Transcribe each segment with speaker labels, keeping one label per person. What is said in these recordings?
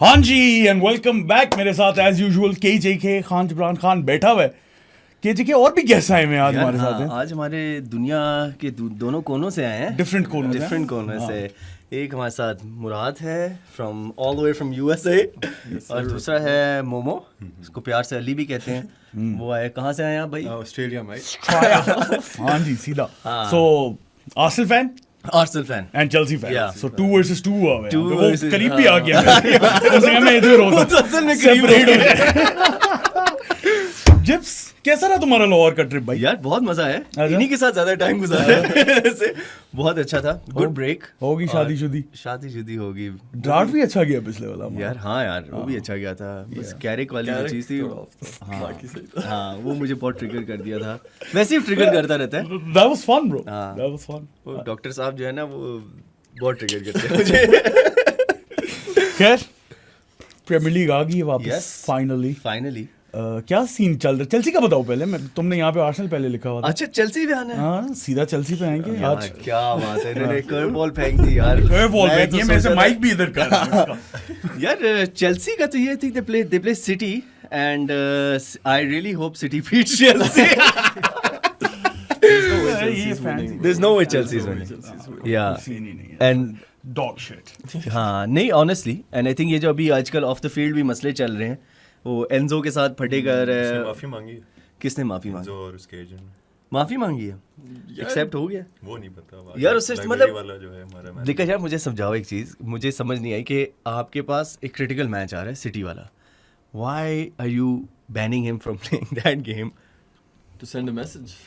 Speaker 1: हाँ जी and welcome back. मेरे साथ एज यूजुअल के खान जबरान खान बैठा हुआ है। के और भी गेस्ट आए हुए हैं आज हमारे साथ हैं।
Speaker 2: आज हमारे दुनिया के दोनों कोनों से आए हैं,
Speaker 1: डिफरेंट
Speaker 2: कोनों से। एक हमारे साथ मुराद है from all the way from USA और दूसरा है मोमो, इसको प्यार से अली भी कहते हैं। वो आए, कहाँ से आए आप भाई?
Speaker 3: ऑस्ट्रेलिया में।
Speaker 1: हाँ जी सीधा। So Arsenal fan
Speaker 2: Arsenal fan
Speaker 1: and Chelsea fan.
Speaker 2: Yeah.
Speaker 1: So 2 versus 2 हुआ है।
Speaker 2: Two
Speaker 1: वो
Speaker 2: versus-
Speaker 1: करीब भी आ गया। उसने मैं इधर होता
Speaker 2: असल में करीब
Speaker 1: सेपरेट जिप्स कैसा रहा तुम्हारा लाहौर का ट्रिप भाई?
Speaker 2: यार बहुत मजा है,
Speaker 1: अच्छा।
Speaker 2: इन्हीं के साथ ज्यादा टाइम गुजारा है। ऐसे बहुत अच्छा था, गुड ब्रेक।
Speaker 1: होगी शादी
Speaker 2: शुदी होगी।
Speaker 1: ड्राफ्ट भी अच्छा गया पिछले वाला।
Speaker 2: यार हाँ यार वो भी अच्छा गया था, बस कैरिक वाली जो चीज थी हाँ वो मुझे बहुत ट्रिगर कर दिया था, वैसे ही ट्रिगर करता रहता है।
Speaker 1: That was fun bro.
Speaker 2: हाँ।
Speaker 1: That was fun.
Speaker 2: वो डॉक्टर साहब जो है ना वो बहुत ट्रिगर करते हैं मुझे।
Speaker 1: खैर प्रीमियर लीग आ गई है वापस
Speaker 2: Yes.
Speaker 1: फाइनली।
Speaker 2: फाइनली।
Speaker 1: क्या सीन चल रहा है चेल्सी का बताओ पहले। मैं तुमने यहाँ पे आर्सेनल पहले लिखा हुआ था।
Speaker 2: अच्छा चेल्सी भी आना है।
Speaker 1: हाँ सीधा चेल्सी पे आएंगे
Speaker 2: यार,
Speaker 1: आज।
Speaker 2: क्या बात है, इन्होंने कर्व बॉल फेंक दी यार।
Speaker 1: बॉल
Speaker 2: मैं
Speaker 1: फेंक
Speaker 2: तो
Speaker 1: दिए, मैं से
Speaker 2: सोचा
Speaker 1: माइक भी इधर कर रहा हूँ इसका।
Speaker 2: यार चेल्सी का तो ये थी, they play City and I really hope City beats Chelsea.
Speaker 1: ये fancy
Speaker 2: There's no way Chelsea is winning. Yeah.
Speaker 1: Scene ही नहीं है।
Speaker 2: And
Speaker 1: dog shit.
Speaker 2: हाँ नहीं ऑनेस्टली, एंड आई थिंक ये जो अभी आजकल ऑफ द फील्ड भी मसले चल रहे हैं, वो एंजो के साथ फटे कर
Speaker 3: उसने माफी मांगी है,
Speaker 2: किसने माफी मांगी?
Speaker 3: जो और उसके एजेंट ने।
Speaker 2: माफी मांगी है, एक्सेप्ट हो गया
Speaker 3: वो नहीं पता
Speaker 2: यार, उससे
Speaker 3: लाइब्रेरी
Speaker 2: मतलब
Speaker 3: वाला जो है हमारा मैच।
Speaker 2: देखा यार, मुझे समझाओ एक चीज, मुझे समझ नहीं आई कि आपके पास एक क्रिटिकल मैच आ रहा है सिटी वाला, why are you banning him from playing that game?
Speaker 4: To send a message.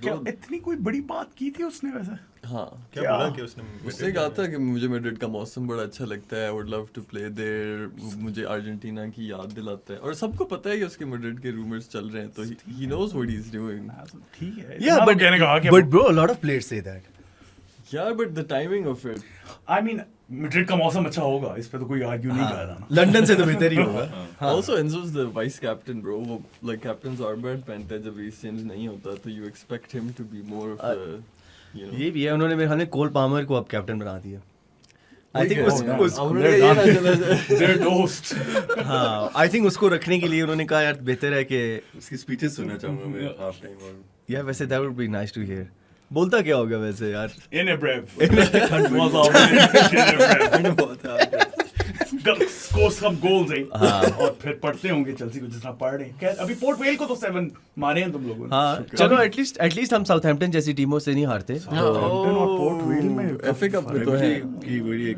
Speaker 1: क्या
Speaker 4: Bro,
Speaker 1: इतनी कोई बड़ी बात की थी उसने वैसे?
Speaker 4: हाँ,
Speaker 3: क्या बोला कि उसने
Speaker 4: उसने कहा था कि मुझे मैड्रिड का मौसम बड़ा अच्छा लगता है, I would love to play there, मुझे अर्जेंटीना की याद दिलाता है, और सबको पता है कि उसके मैड्रिड के रूमर्स चल रहे हैं, तो he knows what he is doing.
Speaker 1: ठीक है।
Speaker 2: या
Speaker 1: इतना तो कहने कहा कि
Speaker 2: but bro a lot of players से दैट।
Speaker 4: यार but the timing of it,
Speaker 1: I mean Madrid का मौसम अच्छा होगा, इस पे तो कोई आर्ग्यू नहीं कर रहा ना।
Speaker 2: लंदन से तो बेहतर ही होगा।
Speaker 4: also Enzo's the vice captain bro, वो like captain's armband पहनता है जब रीस जेम्स नहीं होता, तो you expect him to be more of a you know।
Speaker 2: ये भी है, उन्होंने मेरे ख्याल में कोल पामर को अब कैप्टन बना दिया। आई थिंक
Speaker 4: उन्होंने ये ना चला जाए।
Speaker 1: Their dost.
Speaker 2: हाँ आई थिंक उसको रखने के लिए उन्होंने कहा यार बेहतर है कि
Speaker 3: उसकी स्पीचेस सुनना चाहूंगा मैं हाफ टाइम और
Speaker 2: यार वैसे that would be nice to here. बोलता क्या होगा वैसे यार?
Speaker 1: In a breath. Was always
Speaker 2: बहुत
Speaker 1: स्कोर सब गोल्स है और फिर पढ़ते होंगे चेल्सी को जितना पढ़ रहे हैं। खैर अभी पोर्ट वेल को तो 7 मारे हैं तुम लोगों ने।
Speaker 2: हाँ चलो एटलीस्ट हम साउथहैम्पटन जैसी टीमों से नहीं हारते।
Speaker 1: साउथहैम्पटन और पोर्ट वेल में
Speaker 4: FA कप में तो है।
Speaker 3: की बड़ी एक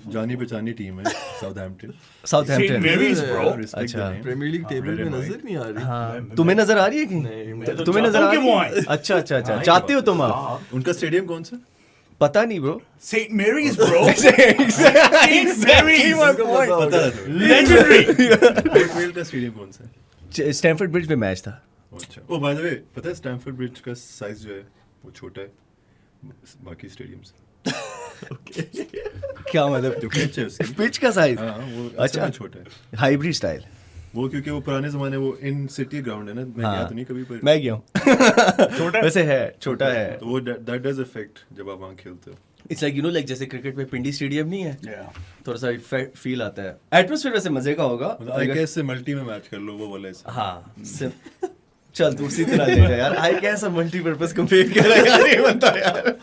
Speaker 3: जानी पहचानी टीम है साउथहैम्पटन।
Speaker 1: St.
Speaker 2: साउथहैम्पन।
Speaker 1: Mary's bro।
Speaker 2: अच्छा।
Speaker 4: प्रीमियर लीग टेबल में नजर नहीं आ रही।
Speaker 2: हाँ तुम्हें नजर आ रही है कि
Speaker 4: नहीं, मैं
Speaker 1: तो
Speaker 2: तुम्हें नजर
Speaker 1: चाहता
Speaker 2: आ
Speaker 1: हूं कि
Speaker 2: रही
Speaker 1: वो
Speaker 2: है?
Speaker 1: आए।
Speaker 2: अच्छा चाहते हो तुम आप?
Speaker 3: उनका स्टेडियम कौन सा?
Speaker 2: पता नहीं bro.
Speaker 1: St. Mary's bro। St. Mary's
Speaker 3: पता है।
Speaker 1: legendary।
Speaker 3: पोर्ट वेल का स्टेडियम कौन सा है?
Speaker 2: स्टैमफोर्ड ब्रिज पे मैच था।
Speaker 3: अच्छा ओ बाय द वे पता है स्टैमफोर्ड ब्रिज का साइज जो है वो छोटा है बाकी स्टेडियम से।
Speaker 2: क्या मतलब?
Speaker 3: जो पिच है उसकी
Speaker 2: पिच का साइज?
Speaker 3: हाँ वो
Speaker 2: अच्छा।
Speaker 3: अच्छा छोटा है
Speaker 2: हाइब्रिड स्टाइल।
Speaker 3: वो, क्योंकि वो पुराने जमाने वो इन सिटी ग्राउंड है ना, मैं गया तो नहीं कभी पर
Speaker 2: मैं गया हूँ।
Speaker 1: छोटा
Speaker 2: वैसे है, छोटा है।
Speaker 3: तो वो दैट डज अफेक्ट जब आप वहाँ खेलते हो।
Speaker 2: It's like you know, like जैसे क्रिकेट में पिंडी स्टेडियम नहीं है,
Speaker 1: Yeah.
Speaker 2: थोड़ा सा फील आता है। एटमॉस्फेयर वैसे मजे का होगा
Speaker 3: आई कैस से मल्टी में मैच कर लो वो वाला ऐसा।
Speaker 2: हाँ चल तू उसी तरह ले जा यार। आई कैस मल्टीपर्पज कंपेयर कर रहा है यार, ये बंदा यार।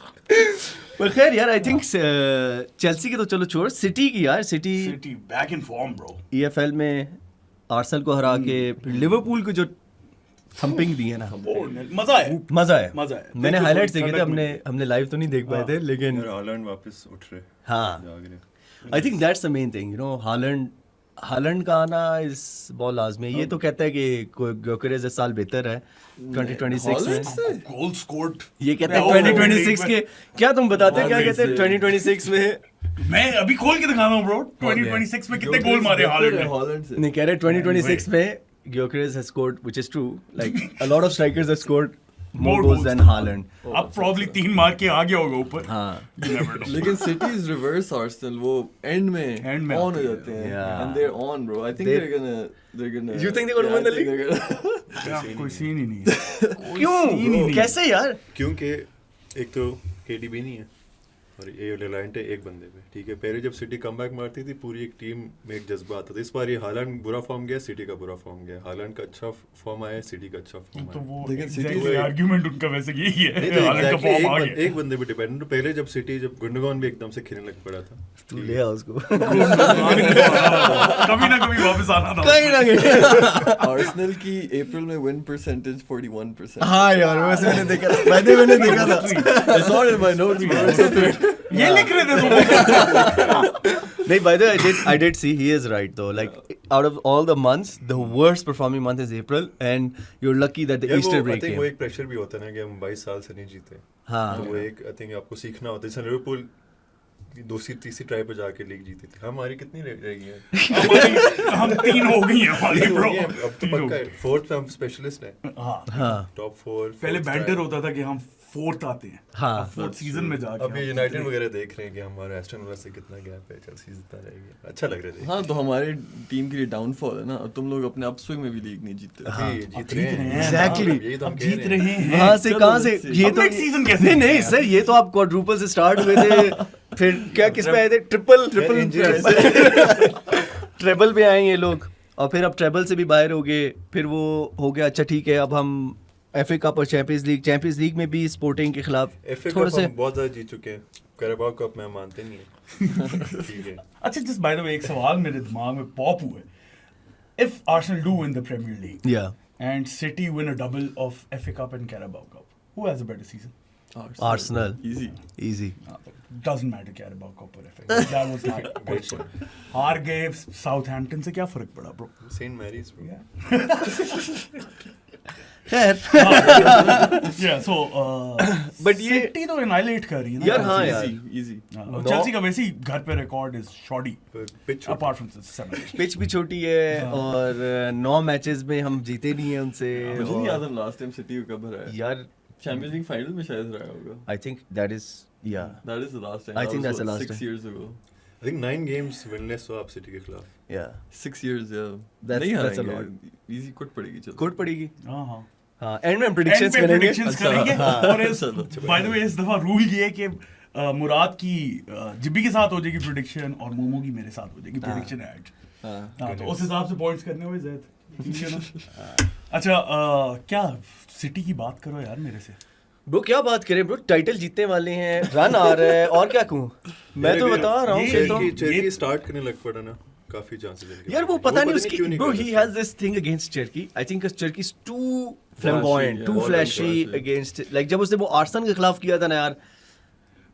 Speaker 2: पर खैर यार आई थिंक चेल्सी की तो चलो छोड़, सिटी की यार, city
Speaker 1: City back in form bro।
Speaker 2: EFL में आर्सेनल को हरा के फिर लिवरपूल को जो थम्पिंग दी है ना,
Speaker 1: मजा है।
Speaker 2: मजा है।
Speaker 1: मजा है।
Speaker 2: मैंने
Speaker 1: देखो,
Speaker 2: हाइलाइट्स
Speaker 1: कोई
Speaker 2: देखे थे,
Speaker 1: ठंडक
Speaker 2: हमने लाइव तो नहीं देख पाए थे, लेकिन
Speaker 3: और हॉलैंड वापस उठ रहे
Speaker 2: हाँ
Speaker 3: जाग रहे।
Speaker 2: I think that's the main thing, you know. Holland का आना इस बहुत लाजमी है। ये तो कहता है कि ग्योकेरेस इस साल बेहतर है 2026 में।
Speaker 1: गोल स्कोर्ड।
Speaker 2: ये कहते हैं 2026 के, क्या तुम बताते हैं क्या कहते हैं 2026 में?
Speaker 1: मैं अभी खोल के दिखा रहा हूँ ब्रो 2026 में कितने गोल मारे हालैंड ने।
Speaker 4: हॉलैंड से।
Speaker 2: नहीं कह रहे 2026 में Gyokeres has scored, which is true, like a lot of strikers have scored more goals than Haaland.
Speaker 1: अब प्रॉब्ली 3 मार के आ गया होगा ऊपर।
Speaker 2: हाँ
Speaker 1: You never know।
Speaker 4: लेकिन सिटी इज रिवर्स आर्सेनल, वो एंड में ऑन हो जाते हैं
Speaker 2: Yeah.
Speaker 4: And they are on bro. I think
Speaker 2: They-
Speaker 4: they're gonna
Speaker 2: You think they're gonna win the league?
Speaker 1: यार, कोई सीन ही नहीं है।
Speaker 2: क्यों? कैसे यार?
Speaker 3: क्योंकि एक तो KDB नहीं है, और ये रिलायंट है एक बंदे पे, ठीक है। पहले जब सिटी कमबैक मारती थी पूरी एक टीम में एक जज्बा आता था। इस बार ये हालैंड बुरा फॉर्म गया, सिटी का बुरा फॉर्म गया। हालैंड का अच्छा फॉर्म आया, सिटी का अच्छा फॉर्म
Speaker 1: तो
Speaker 3: आया।
Speaker 1: वो
Speaker 4: लेकिन
Speaker 1: exactly
Speaker 3: City-
Speaker 1: आर्गुमेंट उनका वैसे यही है
Speaker 3: नहीं तो
Speaker 1: हालांकि
Speaker 3: exactly
Speaker 1: फॉर्म आ गया
Speaker 3: एक बंदे पे डिपेंड। तो पहले जब सिटी जब गुंडोगन भी एकदम से खेलने लग पड़ा था,
Speaker 2: तू ले आ उसको
Speaker 1: कभी ना कभी वापस आना था
Speaker 2: कहीं ना कहीं
Speaker 4: आर्सेनल की अप्रैल में विन परसेंटेज 41%.
Speaker 2: हाँ यार वैसे मैंने देखा था, मैंने देखा था।
Speaker 4: I saw it in my notes.
Speaker 1: ये लिख रहे थे तुम
Speaker 2: नहीं, by the way, I did see he is right though. Like out of all the months, the worst performing month is April, and you're lucky that the
Speaker 3: यार
Speaker 2: Easter
Speaker 3: वो
Speaker 2: break
Speaker 3: I think
Speaker 2: came.
Speaker 3: वो एक pressure भी होता है ना कि हम 22 साल से नहीं जीते।
Speaker 2: हाँ
Speaker 3: तो वो एक आई थिंक आपको सीखना होता है। जैसे लिवरपूल दूसरी तीसरी ट्राई पे जाके लीग जीती थी, हमारी कितनी रह गई है?
Speaker 1: हम 3 हो गई हैं हमारी ब्रो
Speaker 3: अब तो पक्का है, फोर्थ पे हम स्पेशलिस्ट हैं,
Speaker 1: हाँ
Speaker 2: हाँ
Speaker 3: टॉप 4।
Speaker 1: पहले बैंटर होता था कि हम 4th आते हैं
Speaker 2: हाँ।
Speaker 1: फोर्थ सीजन में जाके
Speaker 3: अब ये
Speaker 1: हम
Speaker 3: यूनाइटेड
Speaker 1: जीतते
Speaker 3: वगैरह देख रहे हैं कि हमारे एस्टन विला से कितना गैप है, चेल्सी जितना रहेगी। अच्छा लग रहा है
Speaker 4: हाँ तो हमारे टीम के लिए डाउनफॉल है ना, और तुम लोग अपने अपस्विंग में भी लीग नहीं जीतते.
Speaker 3: हाँ,
Speaker 1: अब
Speaker 3: जीत
Speaker 1: जीत
Speaker 3: रहे
Speaker 1: रहे
Speaker 3: हैं
Speaker 1: हैं
Speaker 2: Exactly.
Speaker 3: यही तो हम
Speaker 1: अब
Speaker 3: कह
Speaker 1: जीत
Speaker 3: रहे हैं।
Speaker 1: रहे हैं
Speaker 2: वहाँ से
Speaker 4: चलो,
Speaker 2: कहाँ से
Speaker 4: let's see.
Speaker 2: ये
Speaker 1: अब
Speaker 2: तो
Speaker 1: next season कैसे
Speaker 2: नहीं नहीं
Speaker 1: जीतेंगे
Speaker 2: सर, ये तो आप क्वाड्रुपल से स्टार्ट हुए थे, फिर क्या किस पे आए थे? ट्रिपल ट्रिपल पे आए ये लोग, और फिर अब ट्रेबल से भी बाहर हो गए, फिर वो हो गया अच्छा ठीक है अब हम FA कप और चैंपियंस लीग में भी स्पोर्टिंग के खिलाफ
Speaker 3: FA
Speaker 2: थोड़े
Speaker 3: कप
Speaker 2: से
Speaker 3: हम बहुत ज्यादा जीत चुके हैं, कैराबाओ कप में हम मानते नहीं है। ठीक है,
Speaker 1: अच्छा जस्ट बाय द वे एक सवाल मेरे दिमाग में पॉप हुआ है. If Arsenal do win the premier league
Speaker 2: या
Speaker 1: and City win a double of FA Cup and Carabao Cup, who has a better season?
Speaker 2: Arsenal.
Speaker 4: Easy.
Speaker 2: Easy
Speaker 1: Doesn't matter Carabao Cup or FA Cup. That was my question. हार गए Southampton से, क्या फर्क पड़ा bro?
Speaker 3: Saint Mary's bro.
Speaker 2: खैर
Speaker 1: Yeah, so
Speaker 2: But ये-
Speaker 1: City तो annihilate कर रही है ना
Speaker 2: यार हाँ यार
Speaker 4: Easy.
Speaker 1: चेल्सी का वैसे ही घर पे record is shoddy
Speaker 3: pitch
Speaker 1: apart from the 7.
Speaker 2: Pitch भी छोटी है और 9 मैचेस में हम जीते नहीं है उनसे।
Speaker 4: मुझे नहीं
Speaker 2: और
Speaker 4: याद है लास्ट टाइम सिटी को कब हराया.
Speaker 2: यार
Speaker 4: चैंपियंस लीग फाइनल में शायद हराया होगा.
Speaker 2: आई थिंक दैट इज या
Speaker 4: That is the last time.
Speaker 2: I think that's the
Speaker 4: was,
Speaker 2: last
Speaker 4: 6
Speaker 2: time.
Speaker 4: years ago.
Speaker 3: I think 9 games winless हो आप सिटी के खिलाफ।
Speaker 2: या
Speaker 4: 6 years, yeah.
Speaker 2: That's-
Speaker 4: नहीं
Speaker 2: that's a
Speaker 4: हराएंगे. Easy कुट पड़ेगी चलो.
Speaker 2: कोट पड़ेगी।
Speaker 1: हाँ हाँ
Speaker 2: हाँ एंड में प्रेडिक्शंस करेंगे।
Speaker 1: प्रेडिक्शंस करेंगे और
Speaker 4: चलो।
Speaker 1: बाय द वे इस दफा रूल ये है कि मुराद की जिब्बी के साथ हो जाएगी प्रेडिक्शन और मोमो की मेरे साथ हो जाएगी प्रेडिक्शन ऐड।
Speaker 2: हाँ
Speaker 1: हाँ तो उस हिसाब से पॉइंट्स करने हुए ज़ैद, ठीक है ना? अच्छा क्या सिटी की बात करो यार मेरे से।
Speaker 2: ब्रो क्या बात करें ब्रो, टाइटल जीतने वाले हैं, रन आ रहा है और क्या कहूँ, मैं तो बता रहा हूँ
Speaker 1: ये-
Speaker 2: कि तो
Speaker 3: चेल्सी स्टार्ट करने लग पड़ा ना, काफी चांसेस है।
Speaker 2: यार वो पता नहीं उसकी
Speaker 3: क्यों नहीं
Speaker 2: ब्रो
Speaker 3: कर
Speaker 2: ही
Speaker 3: सकता।
Speaker 2: Has this thing against Turkey. I think Turkey is too flamboyant,
Speaker 4: yeah.
Speaker 2: Too
Speaker 4: बहुत
Speaker 2: फ्लैशी
Speaker 4: flashy.
Speaker 2: अगेंस्ट, लाइक जब उसने वो आर्सेनल के खिलाफ किया था ना यार,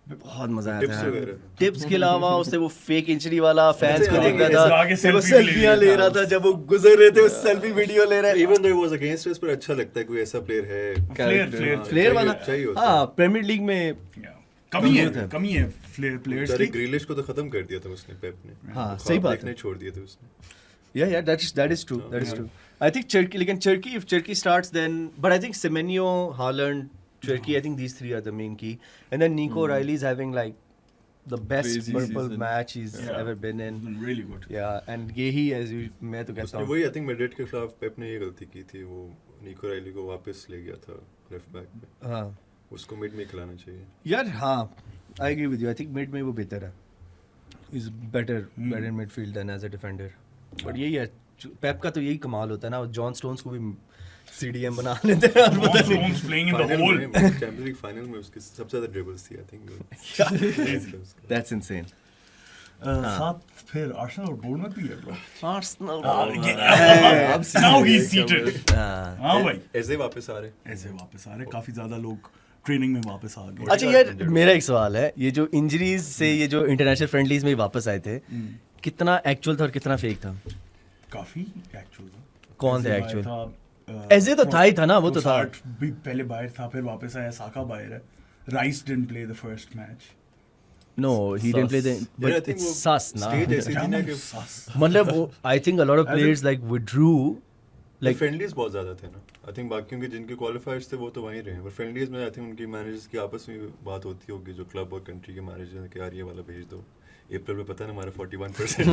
Speaker 2: बहुत मजा आया
Speaker 3: Tips
Speaker 2: था यार।
Speaker 3: वगैरह।
Speaker 2: टिप्स के अलावा उसने वो फेक इंजरी वाला फैंस को
Speaker 3: हाँ,
Speaker 2: देख रहा
Speaker 1: इसके
Speaker 2: था,
Speaker 1: आगे
Speaker 2: फिर वो
Speaker 1: selfie भी ले
Speaker 2: सेल्फियां
Speaker 1: लिया
Speaker 2: ले
Speaker 1: था।
Speaker 2: रहा था जब वो गुजर रहे थे, वो सेल्फी वीडियो ले रहा है।
Speaker 3: Even though it was against us, पर अच्छा लगता है कोई ऐसा प्लेयर है।
Speaker 1: फ्लेयर
Speaker 2: प्लेयर वाला
Speaker 3: चाहिए होता
Speaker 2: हाँ प्रीमियर लीग में
Speaker 1: कमी
Speaker 2: जरूरत है।
Speaker 1: है, कमी है प्लेयर्स
Speaker 3: बेचारे
Speaker 1: की।
Speaker 3: ग्रिलिश को तो खत्म कर दिया था उसने, पेप ने।
Speaker 2: हाँ,
Speaker 3: ख्वाब
Speaker 2: सही बात
Speaker 3: देखने
Speaker 2: है।
Speaker 3: छोड़ दिए थे उसने।
Speaker 2: Yeah, that is true. That is true. I think Turkey, like in Turkey, if Turkey starts, then but I think Semenyo, Haaland, Turkey, I think these three are the main key. And then Nico Riley is having like the best
Speaker 4: Crazy
Speaker 2: purple
Speaker 4: season.
Speaker 2: match he's
Speaker 1: Yeah.
Speaker 2: ever been in.
Speaker 1: Really good.
Speaker 2: Yeah, and Gehi, as you, मैं तो कहता
Speaker 3: उसने
Speaker 2: हूँ
Speaker 3: वही I think Madrid के खिलाफ पेप ने ये गलती की थी, वो निको राइली को वापस ले गया था लेफ्ट बैक पे।
Speaker 2: हाँ
Speaker 3: उसको मिड में खिलाना चाहिए।
Speaker 2: यार हाँ I agree with you. I think mid में वो बेहतर है. He's better in midfield than as a defender. But यही है, पेप का तो यही कमाल होता है ना, जॉन स्टोन्स को भी CDM बना लेते हैं और पता नहीं
Speaker 1: Stones playing in the
Speaker 3: final
Speaker 1: hole.
Speaker 3: में चैंपियंस लीग फाइनल में उसके सबसे ज्यादा ड्रिबल्स थी आई थिंक।
Speaker 2: That's insane.
Speaker 1: साथ फिर आर्सेनल और बोर्नमouth भी है bro.
Speaker 2: Arsenal.
Speaker 1: Now he's seated.
Speaker 2: हाँ.
Speaker 1: हाँ भाई
Speaker 3: ऐसे वापस आ रहे।
Speaker 1: ऐसे वापस आ रहे, काफी ज्यादा लोग ट्रेनिंग में वापस आ गए।
Speaker 2: अच्छा यार मेरा एक सवाल है, ये जो इंजरीज से ये जो इंटरनेशनल फ्रेंडलीज में वापस आए थे, कितना एक्चुअल था और कितना फेक था?
Speaker 1: काफी एक्चुअल था।
Speaker 2: कौन थे
Speaker 1: ऐसे
Speaker 2: actual?
Speaker 1: बाहर था,
Speaker 2: ऐसे तो था ही था ना, वो तो था।
Speaker 1: ट्रोसार्ड भी पहले बाहर था, फिर वापस आया, साका बाहर है। Rice didn't play the first match.
Speaker 2: No, he didn't play the
Speaker 3: यार, I
Speaker 2: but
Speaker 3: think
Speaker 2: it's
Speaker 3: वो
Speaker 2: sus ना।
Speaker 3: stage ऐसी थी ना कि
Speaker 2: मतलब वो I think a lot of players like withdrew like
Speaker 3: friendlies बहुत ज्यादा थे ना। आई थिंक बाकियों के जिनके क्वालिफायर्स थे वो तो वहीं रहे, पर फ्रेंडलीज में आई थिंक उनकी मैनेजर्स की आपस में बात होती होगी, जो क्लब और कंट्री के मैनेजर कि यार ये वाला भेज दो। अप्रैल में पता है ना हमारा 41%।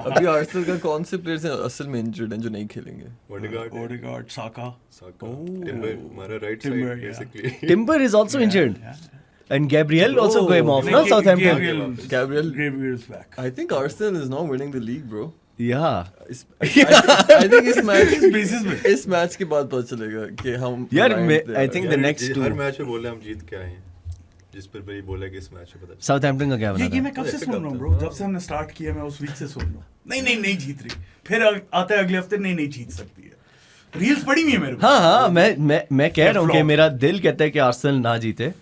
Speaker 4: अभी आर्सेनल का कौन से प्लेयर्स हैं असल में इंजर्ड हैं जो नहीं खेलेंगे?
Speaker 3: ओडेगार्ड,
Speaker 1: ओडेगार्ड, साका।
Speaker 3: साका, टिम्बर, हमारा right
Speaker 1: Timber,
Speaker 3: side
Speaker 1: yeah.
Speaker 3: Basically.
Speaker 2: Timber is also injured. And Gabriel also
Speaker 4: Oh,
Speaker 2: came off,
Speaker 1: नहीं,
Speaker 2: no?
Speaker 1: Ga-
Speaker 2: Southampton.
Speaker 4: Gabriel-
Speaker 1: is back.
Speaker 4: I think Arsenal is now winning the league, bro.
Speaker 2: Yeah.
Speaker 4: I think इस match
Speaker 1: किस basis पे?
Speaker 4: इस match के बाद पता चलेगा कि हम
Speaker 2: यार,
Speaker 4: aligned
Speaker 2: मैं-
Speaker 4: थे।
Speaker 2: I think the next two.
Speaker 3: Her match में बोले हम जीत के आए हैं, जिस पर भाई बोला कि इस मैच में पता चला।
Speaker 2: Southampton का क्या बना
Speaker 1: ये
Speaker 2: था?
Speaker 1: मैं कब से
Speaker 3: ऐसे
Speaker 1: सुन रहा हूँ
Speaker 3: कब
Speaker 1: ब्रो,
Speaker 3: था?
Speaker 1: जब से हमने स्टार्ट किया मैं उस वीक से सुन रहा हूँ। नहीं जीत रही, फिर आता है अगले हफ्ते नहीं जीत सकती है। रील्स पड़ी हुई है मेरे को।
Speaker 2: हाँ, मैं कह रहा हूँ कि
Speaker 1: Flop.
Speaker 2: मेरा दिल कहता है कि आर्सेनल ना जीते,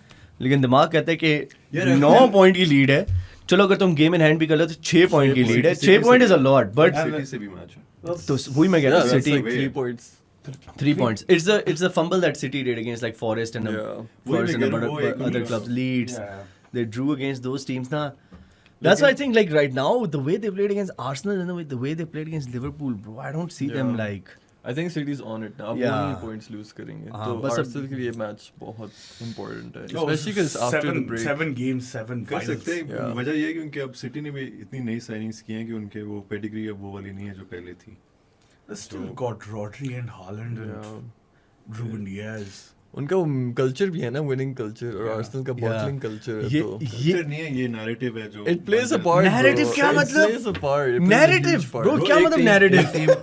Speaker 2: लेकिन दिमाग कहता है कि
Speaker 3: यार,
Speaker 2: 9 पॉइंट की लीड है। चलो अगर तुम गेम इन हैंड भी कर लो तो 6 पॉइंट की लीड है। 6 point is a lot, but
Speaker 3: city से भी मैच है।
Speaker 2: तो वही मैं कह रहा
Speaker 4: Yeah,
Speaker 2: हूँ,
Speaker 4: that's
Speaker 2: city
Speaker 4: like 3 points.
Speaker 2: 3 points. It's a fumble that City did against like Forest and
Speaker 4: Yeah.
Speaker 2: Forest and
Speaker 3: वही मैं कह रहा हूँ, वो एक
Speaker 2: other
Speaker 3: उनका-
Speaker 2: clubs, Leeds.
Speaker 1: Yeah.
Speaker 2: They drew against those teams ना. That's why I think like right now the way they played against Arsenal and the way they played against Liverpool, bro, I don't see them
Speaker 4: Yeah.
Speaker 2: like.
Speaker 4: I think City's on it now. अब
Speaker 2: Yeah.
Speaker 4: वो ही points lose करेंगे।
Speaker 2: हाँ,
Speaker 4: तो
Speaker 2: बस अब-
Speaker 4: Arsenal के लिए match बहुत important है,
Speaker 1: Oh,
Speaker 4: especially because after the break.
Speaker 1: 7 games, 7
Speaker 3: कर
Speaker 1: finals.
Speaker 3: सकते हैं।
Speaker 4: Yeah.
Speaker 3: वजह ये है कि उनके अब सिटी ने भी इतनी नई साइनिंग्स की हैं कि उनके वो पेडिग्री अब वो वाली नहीं है जो पहले थी।
Speaker 1: They still got Rodri and Haaland and
Speaker 4: Yeah.
Speaker 1: Ruben Diaz.
Speaker 4: उनका कल्चर भी है ना, winning culture, और
Speaker 1: Yeah.
Speaker 4: Arsenal का
Speaker 2: Yeah.
Speaker 4: bottling culture है
Speaker 2: ये
Speaker 4: तो
Speaker 3: Culture नहीं है, ये narrative है जो
Speaker 4: it plays a part.
Speaker 2: Narrative
Speaker 4: bro.
Speaker 2: क्या
Speaker 4: It
Speaker 2: मतलब?
Speaker 4: plays a part. It plays a
Speaker 2: Narrative,
Speaker 4: huge part.
Speaker 2: bro, क्या
Speaker 3: एक
Speaker 2: मतलब
Speaker 3: team-
Speaker 2: narrative?
Speaker 3: एक team-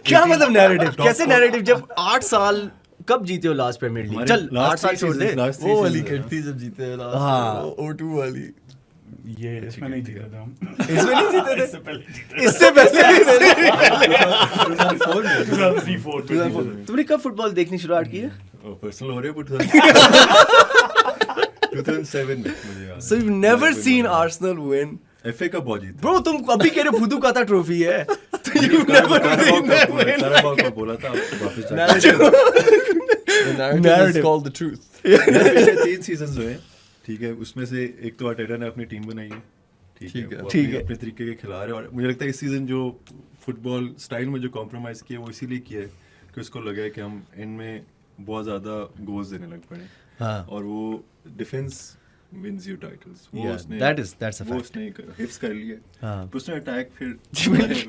Speaker 2: क्या
Speaker 3: एक
Speaker 2: मतलब
Speaker 3: team-
Speaker 2: narrative?
Speaker 3: top
Speaker 2: कैसे
Speaker 3: four-
Speaker 2: narrative जब 8 साल कब जीते हो लास्ट प्रीमियर लीग?
Speaker 3: हमारे
Speaker 2: चल
Speaker 3: last
Speaker 2: 8 साल
Speaker 3: three
Speaker 2: छोड़ दे।
Speaker 3: seasons- last
Speaker 4: वो
Speaker 3: three
Speaker 4: वाली
Speaker 3: seasons,
Speaker 4: कट थी जब जीते हैं last
Speaker 2: हाँ।
Speaker 4: में, वो O2 वाली।
Speaker 1: ये इसमें नहीं जीते थे हम।
Speaker 2: इसमें नहीं जीते थे?
Speaker 1: इससे पहले जीते।
Speaker 2: इससे पहले
Speaker 3: 2004 में
Speaker 1: 2003-4 में जीते थे।
Speaker 2: तुमने कब फुटबॉल देखनी शुरुआत की है?
Speaker 3: पर्सनल हो रहे हैं 2007 में मुझे याद
Speaker 2: So you've never seen Arsenal win?
Speaker 3: FA cup बहुत जीता।
Speaker 2: Bro, तुम अभी कह रहे हो फुदू का था ट्रॉफी है। तो you've
Speaker 3: Carabao
Speaker 2: never seen that win.
Speaker 3: Carabao का बोला था वापस जाके।
Speaker 4: Narrative. The narrative is
Speaker 2: Narrative.
Speaker 4: called the truth.
Speaker 3: पिछले 3 सीजन्स हुए, ठीक है, उसमें से एक तो आर्टेटा ने अपनी टीम बनाई है, ठीक
Speaker 4: ठीक है,
Speaker 3: है, वो
Speaker 2: ठीक
Speaker 3: अपने
Speaker 2: है।
Speaker 3: अपने तरीके के खिला रहे हैं, और मुझे लगता है इस सीजन जो फुटबॉल स्टाइल में जो कॉम्प्रोमाइज़ किया वो इसीलिए किया है कि उसको लगा है कि हम इनमें बहुत ज़्यादा गोल्स देने लग पड़े,
Speaker 2: हाँ।
Speaker 3: और वो डिफेंस विंस यू टाइटल्स, वो
Speaker 2: Yeah,
Speaker 3: उसने
Speaker 2: that's a
Speaker 3: वो
Speaker 2: fact.
Speaker 3: उसने हिफ्स कर लिया,
Speaker 2: हाँ।
Speaker 3: फिर उसने अटैक फिर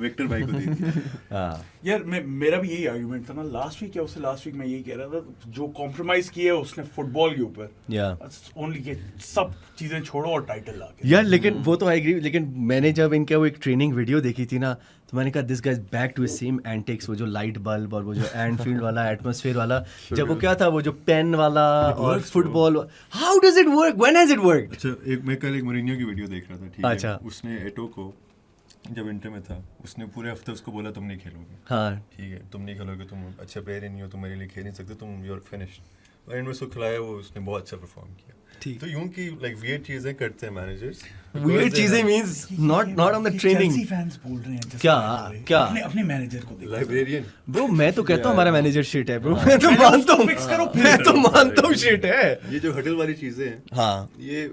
Speaker 3: विक्टर भाई को दी थी।
Speaker 2: हाँ।
Speaker 1: यार मेरा भी यही आर्गुमेंट था ना लास्ट वीक या उससे लास्ट वीक मैं यही कह रहा था, जो कॉम्प्रोमाइज किया है उसने फुटबॉल के ऊपर,
Speaker 2: Yeah.
Speaker 1: ओनली के सब चीजें छोड़ो और टाइटल ला के।
Speaker 2: यार लेकिन वो तो आई एग्री, लेकिन मैंने जब इनका वो एक ट्रेनिंग वीडियो देखी थी ना, तो मैंने कहा this guys back to same antics, वो जो लाइट बल्ब और वो जो एंडफील्ड वाला एटमॉस्फेयर वाला, जब वो क्या था वो जो पेन वाला और
Speaker 3: works,
Speaker 2: football, how does it work, when has it worked?
Speaker 3: अच्छा, मैं कल एक मोरिनियो की वीडियो देख रहा था, ठीक
Speaker 2: अच्छा।
Speaker 3: है, उसने एटो को जब इंटर में था उसने पूरे हफ्ते उसको बोला तुम नहीं खेलोगे,
Speaker 2: हाँ।
Speaker 3: ठीक है, तुम नहीं खेलोगे, तुम अच्छा प्लेयर ही नहीं हो, तुम मेरे लिए खेल नहीं सकते, तुम यू आर फिनिश्ड, और एंड में उसको खिलाया, वो उसने बहुत अच्छा परफॉर्म किया।
Speaker 2: ठीक।
Speaker 3: तो यूं की लाइक वियर्ड चीजें करते हैं मैनेजर्स,
Speaker 2: वियर्ड चीजें means not on the training.
Speaker 1: Chelsea fans बोल रहे हैं just
Speaker 2: क्या?
Speaker 1: by the way।
Speaker 2: क्या?
Speaker 1: अपने मैनेजर को देखो।
Speaker 3: लाइब्रेरियन
Speaker 2: ब्रो मैं तो कहता हूँ हमारा मैनेजर शिट है ब्रो, मैं तो मानता हूँ,
Speaker 1: Fix करो फिर।
Speaker 2: मैं तो मानता हूँ शिट है।
Speaker 3: ये जो हडल वाली चीजें हैं,
Speaker 2: हाँ।
Speaker 3: ये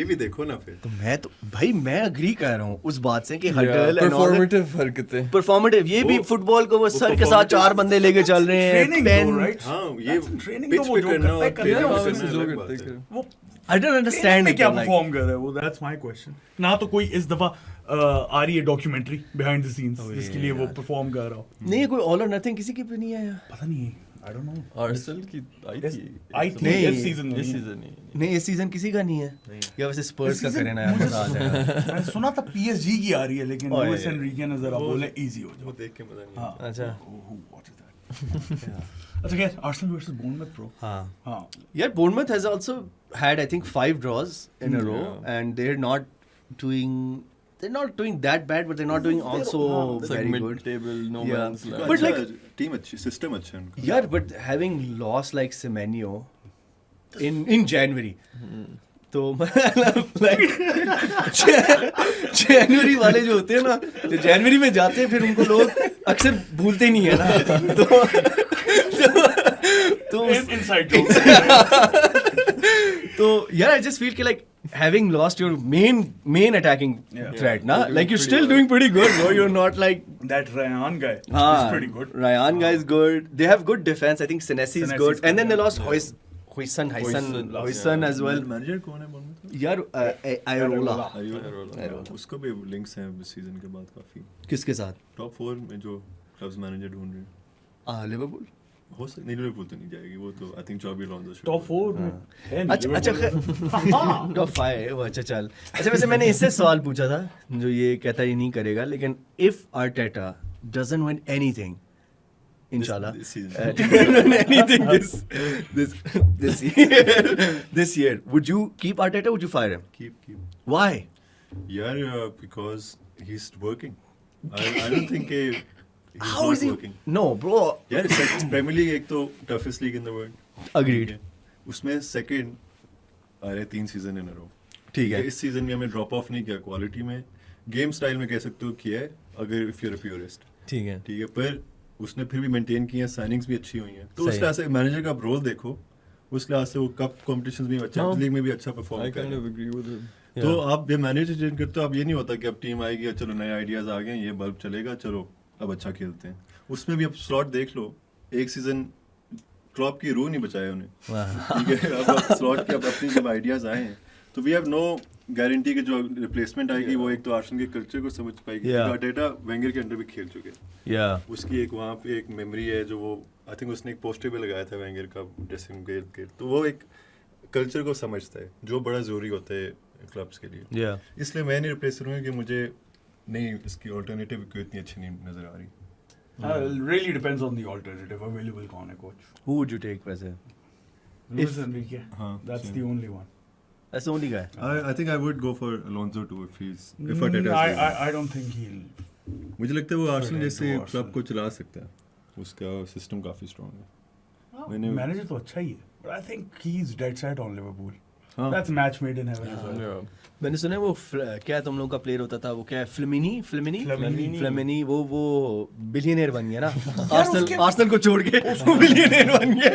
Speaker 3: भी देखो ना फिर।
Speaker 2: तो मैं तो भाई मैं अग्री कर रहा हूँ उस बात से कि
Speaker 4: Yeah,
Speaker 2: हडल
Speaker 4: performative हरकतें।
Speaker 2: परफॉर्मेटिव, ये भी
Speaker 3: वो-
Speaker 2: फुटबॉल को वो सर के साथ
Speaker 3: performative-
Speaker 2: 4 बंदे लेके चल रहे हैं,
Speaker 1: Training
Speaker 2: पेन,
Speaker 1: though, right?
Speaker 3: हाँ, ये
Speaker 1: ट्रेनिंग
Speaker 3: पिच
Speaker 1: तो वो
Speaker 3: पे
Speaker 1: जो
Speaker 3: करना
Speaker 1: करता है,
Speaker 3: और
Speaker 1: करता
Speaker 3: ट्रेनिंग
Speaker 1: है,
Speaker 3: में
Speaker 4: वैसे
Speaker 3: करना
Speaker 4: जो
Speaker 3: अलग
Speaker 4: करते
Speaker 3: बात है।
Speaker 4: हैं।
Speaker 1: वो
Speaker 2: आई डोंट अंडरस्टैंड
Speaker 1: में
Speaker 2: इट,
Speaker 1: क्या
Speaker 2: like
Speaker 1: परफॉर्म कर रहा है वो, दैट्स माय क्वेश्चन। ना तो कोई इस दफा आ रही है डॉक्यूमेंट्री बिहाइंड द सीन्स जिसके लिए वो परफॉर्म कर रहा हो,
Speaker 2: नहीं कोई ऑल और नथिंग किसी की भी नहीं है।
Speaker 1: पता नहीं, आई डोंट नो।
Speaker 4: आर्सेनल की आई थी।
Speaker 1: आई थी
Speaker 2: नहीं,
Speaker 1: इस सीजन
Speaker 4: इस सीजन नहीं।
Speaker 2: नहीं इस सीजन किसी का नहीं है, या वैसे स्पर्स का करें ना यार, मजा आ जाएगा।
Speaker 1: मैंने सुना था पीएसजी की आ रही है, लेकिन
Speaker 2: ओए।
Speaker 1: लुइस एनरिके ने जरा बोले इजी हो
Speaker 3: वो
Speaker 1: जाओ।
Speaker 3: देख के मजा नहीं
Speaker 1: हाँ,
Speaker 3: आता।
Speaker 2: अच्छा।
Speaker 1: who watches that? अच्छा खैर, आर्सेनल वर्सेस बोर्नमथ ब्रो।
Speaker 2: हाँ
Speaker 1: हाँ,
Speaker 2: यार Bournemouth has also had I think 5 draws in a row and they're not doing that bad, but they're not doing also
Speaker 4: It's like
Speaker 2: very good.
Speaker 4: mid-table, no
Speaker 2: Yeah.
Speaker 4: man's land.
Speaker 2: But
Speaker 3: अच्छा,
Speaker 2: like-
Speaker 3: team अच्छी, system अच्छा है उनका।
Speaker 2: यार but having lost like Semenyo in January, तो like जनवरी वाले जो होते हैं ना, जो जनवरी में जाते हैं फिर उनको लोग अक्सर भूलते नहीं है ना, तो
Speaker 1: इनसाइड
Speaker 2: तो यार आई जस्ट फील कि like having lost your main attacking
Speaker 1: Yeah.
Speaker 2: threat na,
Speaker 4: You're doing
Speaker 2: like you're
Speaker 4: pretty
Speaker 2: still
Speaker 4: well.
Speaker 2: doing pretty good, bro. You're not like
Speaker 1: that Ryan guy is
Speaker 2: हाँ,
Speaker 1: pretty good.
Speaker 2: Ryan guy is good. They have good defense. I think Senesi is
Speaker 1: Senesi
Speaker 2: good.
Speaker 1: is
Speaker 2: And then
Speaker 1: good,
Speaker 2: they lost
Speaker 1: yeah.
Speaker 2: Hoyson
Speaker 4: Hoyson,
Speaker 2: as well.
Speaker 3: Manager कौन है Bournemouth?
Speaker 2: यार Iola.
Speaker 3: Areola। उसको भी links हैं इस season के बाद काफी।
Speaker 2: किसके साथ?
Speaker 3: टॉप 4 में जो क्लब्स मैनेजर ढूंढ रहे हैं।
Speaker 2: लिवरपूल.
Speaker 3: हो सकता नहीं, लिवरपूल तो नहीं जाएगी वो तो, आई थिंक चाबी अलोंसो should
Speaker 1: टॉप
Speaker 3: go.
Speaker 1: 4 में है नहीं,
Speaker 2: अच्छा
Speaker 1: लिवरपूल।
Speaker 2: टॉप 5 वो अच्छा चल। अच्छा वैसे मैंने इससे सवाल पूछा था जो ये कहता ही नहीं करेगा, लेकिन if Arteta doesn't win anything इंशाल्लाह
Speaker 3: This season.
Speaker 2: anything this year would you keep Arteta, would you fire him?
Speaker 3: Keep.
Speaker 2: Why?
Speaker 3: Yeah, because he's working. I don't think he's
Speaker 2: How
Speaker 3: not
Speaker 2: is he
Speaker 3: working.
Speaker 2: no bro
Speaker 3: यार premiere league एक तो toughest league in the world,
Speaker 2: agreed
Speaker 3: उसमें second आ रहे 3 season in अ रो।
Speaker 2: ठीक है
Speaker 3: इस season में हमें ड्रॉप ऑफ नहीं किया क्वालिटी में, गेम स्टाइल में कह सकते हो किया है अगर if you are a purist,
Speaker 2: ठीक है
Speaker 3: ठीक है, पर उसने फिर भी मेंटेन किया, साइनिंग्स भी अच्छी हुई हैं, तो
Speaker 2: सही
Speaker 3: उस लिहाज से मैनेजर का रोल देखो, उस लिहाज से वो कप कॉम्पिटिशंस में अच्छा,
Speaker 4: हाँ।
Speaker 3: लीग में भी अच्छा परफॉर्म
Speaker 4: I
Speaker 3: कर
Speaker 4: kind
Speaker 3: रहा
Speaker 4: of
Speaker 3: है।
Speaker 4: agree with him.
Speaker 3: तो आप जब मैनेजर चेंज करते हो, अब ये नहीं होता कि अब टीम आएगी, चलो नए आइडियाज आ गए, ये बल्ब चलेगा, चलो अब अच्छा खेलते हैं। उसमें भी अब स्लॉट देख लो, एक सीजन क्लॉप की रूह नहीं बचाया उन्हें, ठीक है, अब स्लॉट के अब अपनी जब आइडियाज आए हैं, तो वी हैव नो गारंटी कि जो रिप्लेसमेंट आएगी वो एक तो आर्सेनल के कल्चर को समझ पाएगी, आर्टेटा वेंगर के अंडर भी खेल चुके हैं,
Speaker 2: या
Speaker 3: उसकी एक वहाँ पे एक मेमोरी है जो वो आई थिंक उसने एक पोस्टर भी लगाया था वेंगर का ड्रेसिंग के, तो वो एक कल्चर को समझता है जो बड़ा ज़रूरी होता है क्लब्स के लिए।
Speaker 2: या
Speaker 3: इसलिए मैं नहीं रिप्लेस करूँगा कि मुझे नहीं, इसकी ऑल्टरनेटिव कोई इतनी अच्छी नहीं नज़र आ रही।
Speaker 1: Really depends on the alternative available कौन है coach.
Speaker 2: who would you take वैसे?
Speaker 1: Luis Enrique,
Speaker 3: हाँ,
Speaker 1: that's
Speaker 3: same.
Speaker 1: the only one.
Speaker 2: That's the only guy.
Speaker 3: I think I would go for Alonso too if
Speaker 1: Mm,
Speaker 3: Arteta is there.
Speaker 1: I don't think he'll.
Speaker 3: मुझे लगता है वो Arsenal
Speaker 1: Arsenal
Speaker 3: जैसे
Speaker 1: to
Speaker 3: club
Speaker 1: Arsenal.
Speaker 3: को चला सकता है, उसका सिस्टम काफ़ी स्ट्रॉन्ग है। मैंने-
Speaker 1: मैनेजर तो अच्छा ही है, but I think he's dead set on Liverpool.
Speaker 3: हाँ।
Speaker 1: That's match made in heaven as well.
Speaker 4: Yeah.
Speaker 2: मैंने सुना है वो क्या तुम लोग का प्लेयर होता था वो क्या फ्लेमिनी वो बिलियनियर बन गया ना आर्सेनल को छोड़ के वो बिलियनियर बन गया।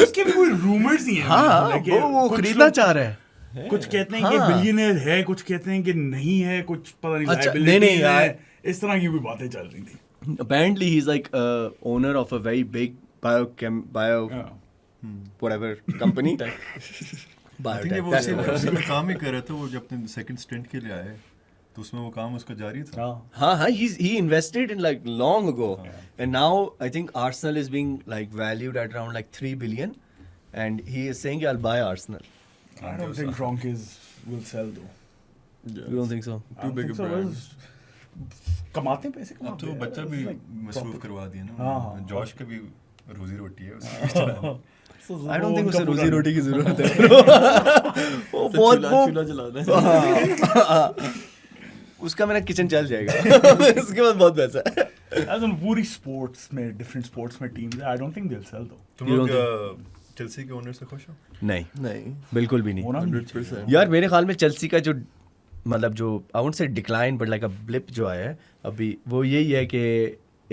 Speaker 1: उसके भी कोई rumors ही हैं।
Speaker 2: हाँ
Speaker 1: like,
Speaker 2: वो
Speaker 1: कुछ
Speaker 2: खरीदना
Speaker 1: लोग-
Speaker 2: चाह रहा है।
Speaker 1: कुछ कहते हैं कि
Speaker 2: हाँ।
Speaker 1: बिलियनियर है, कुछ कहते हैं कि नहीं है, कुछ पता नहीं
Speaker 2: अच्छा,
Speaker 1: liabilities
Speaker 2: नहीं,
Speaker 1: हैं,
Speaker 2: यार।
Speaker 1: इस तरह की भी बातें चल रही थी।
Speaker 2: Apparently he's like owner of a very big bio
Speaker 1: Yeah.
Speaker 2: whatever company.
Speaker 3: I think ये वो
Speaker 2: Biotech.
Speaker 3: उसी में काम ही कर रहा था, वो जब अपने सेकंड स्टिंट के लिए आए तो उसमें वो काम उसका जारी था।
Speaker 1: हाँ।
Speaker 2: हाँ he invested in like long ago, and now I think Arsenal is being like valued at around like 3 billion, and he is saying I'll buy Arsenal.
Speaker 1: I don't think Kroenke will sell though.
Speaker 4: Yeah.
Speaker 2: You don't think so?
Speaker 1: I
Speaker 4: Too
Speaker 1: don't
Speaker 4: big
Speaker 1: think
Speaker 4: a
Speaker 1: so.
Speaker 4: brand.
Speaker 1: कमाते हैं पैसे
Speaker 3: अब
Speaker 1: कमाते
Speaker 3: तो
Speaker 1: हैं।
Speaker 3: बच्चा भी
Speaker 1: It's like
Speaker 3: मसरूफ
Speaker 1: profit.
Speaker 3: करवा दिया
Speaker 1: हाँ।
Speaker 3: ना, जॉश का भी रोजी रोटी है उसकी।
Speaker 2: I don't think उसे
Speaker 1: उनका
Speaker 2: रोजी
Speaker 1: पूरा-
Speaker 2: रोटी की जरूरत है। वो
Speaker 4: तो
Speaker 2: बहुत
Speaker 4: चूल्हा जलाना है।
Speaker 2: उसका मेरा किचन चल जाएगा। इसके बाद बहुत पैसा है।
Speaker 1: As in पूरी sports में different sports में teams है, I don't think they'll sell though.
Speaker 3: तुम
Speaker 2: You
Speaker 3: लोग
Speaker 2: don't
Speaker 3: चेल्सी के ओनर से खुश हो?
Speaker 2: नहीं
Speaker 4: नहीं,
Speaker 2: बिल्कुल भी नहीं।
Speaker 1: होना भी नहीं
Speaker 4: 100%.
Speaker 2: यार मेरे ख्याल में चेल्सी का जो मतलब जो I won't say decline but like a blip जो आया है अभी वो यही है कि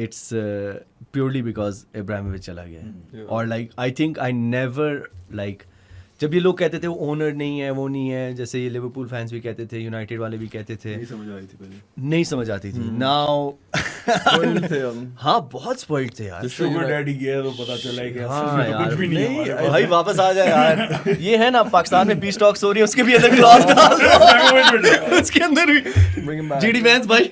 Speaker 2: इट्स प्योरली बिकॉज इब्राहिमोविच चला गया है।
Speaker 4: Yeah.
Speaker 2: और like I think I never like जब ये लोग कहते थे वो ओनर नहीं है वो नहीं है, जैसे ये लिवरपूल फैंस भी कहते थे, यूनाइटेड वाले भी कहते थे,
Speaker 3: नहीं समझ आई थी पहले।
Speaker 2: नहीं समझ आती थी। नाउ
Speaker 4: Spoiled थे हम।
Speaker 2: हाँ बहुत स्पॉइल्ड थे यार।
Speaker 4: Just
Speaker 1: Sugar
Speaker 4: United-
Speaker 1: daddy गया तो पता चला है कि असल
Speaker 2: हाँ
Speaker 1: में तो
Speaker 2: यार,
Speaker 1: कुछ भी नहीं है
Speaker 4: नहीं,
Speaker 1: हमारे पास।
Speaker 2: भाई वापस आ जाए यार। ये है ना पाकिस्तान में पीस टॉक्स हो रही है उसके भी अंदर क्लॉज डाल दो। उसके अंदर भी
Speaker 4: Bring him back.
Speaker 2: जीडी फैंस भाई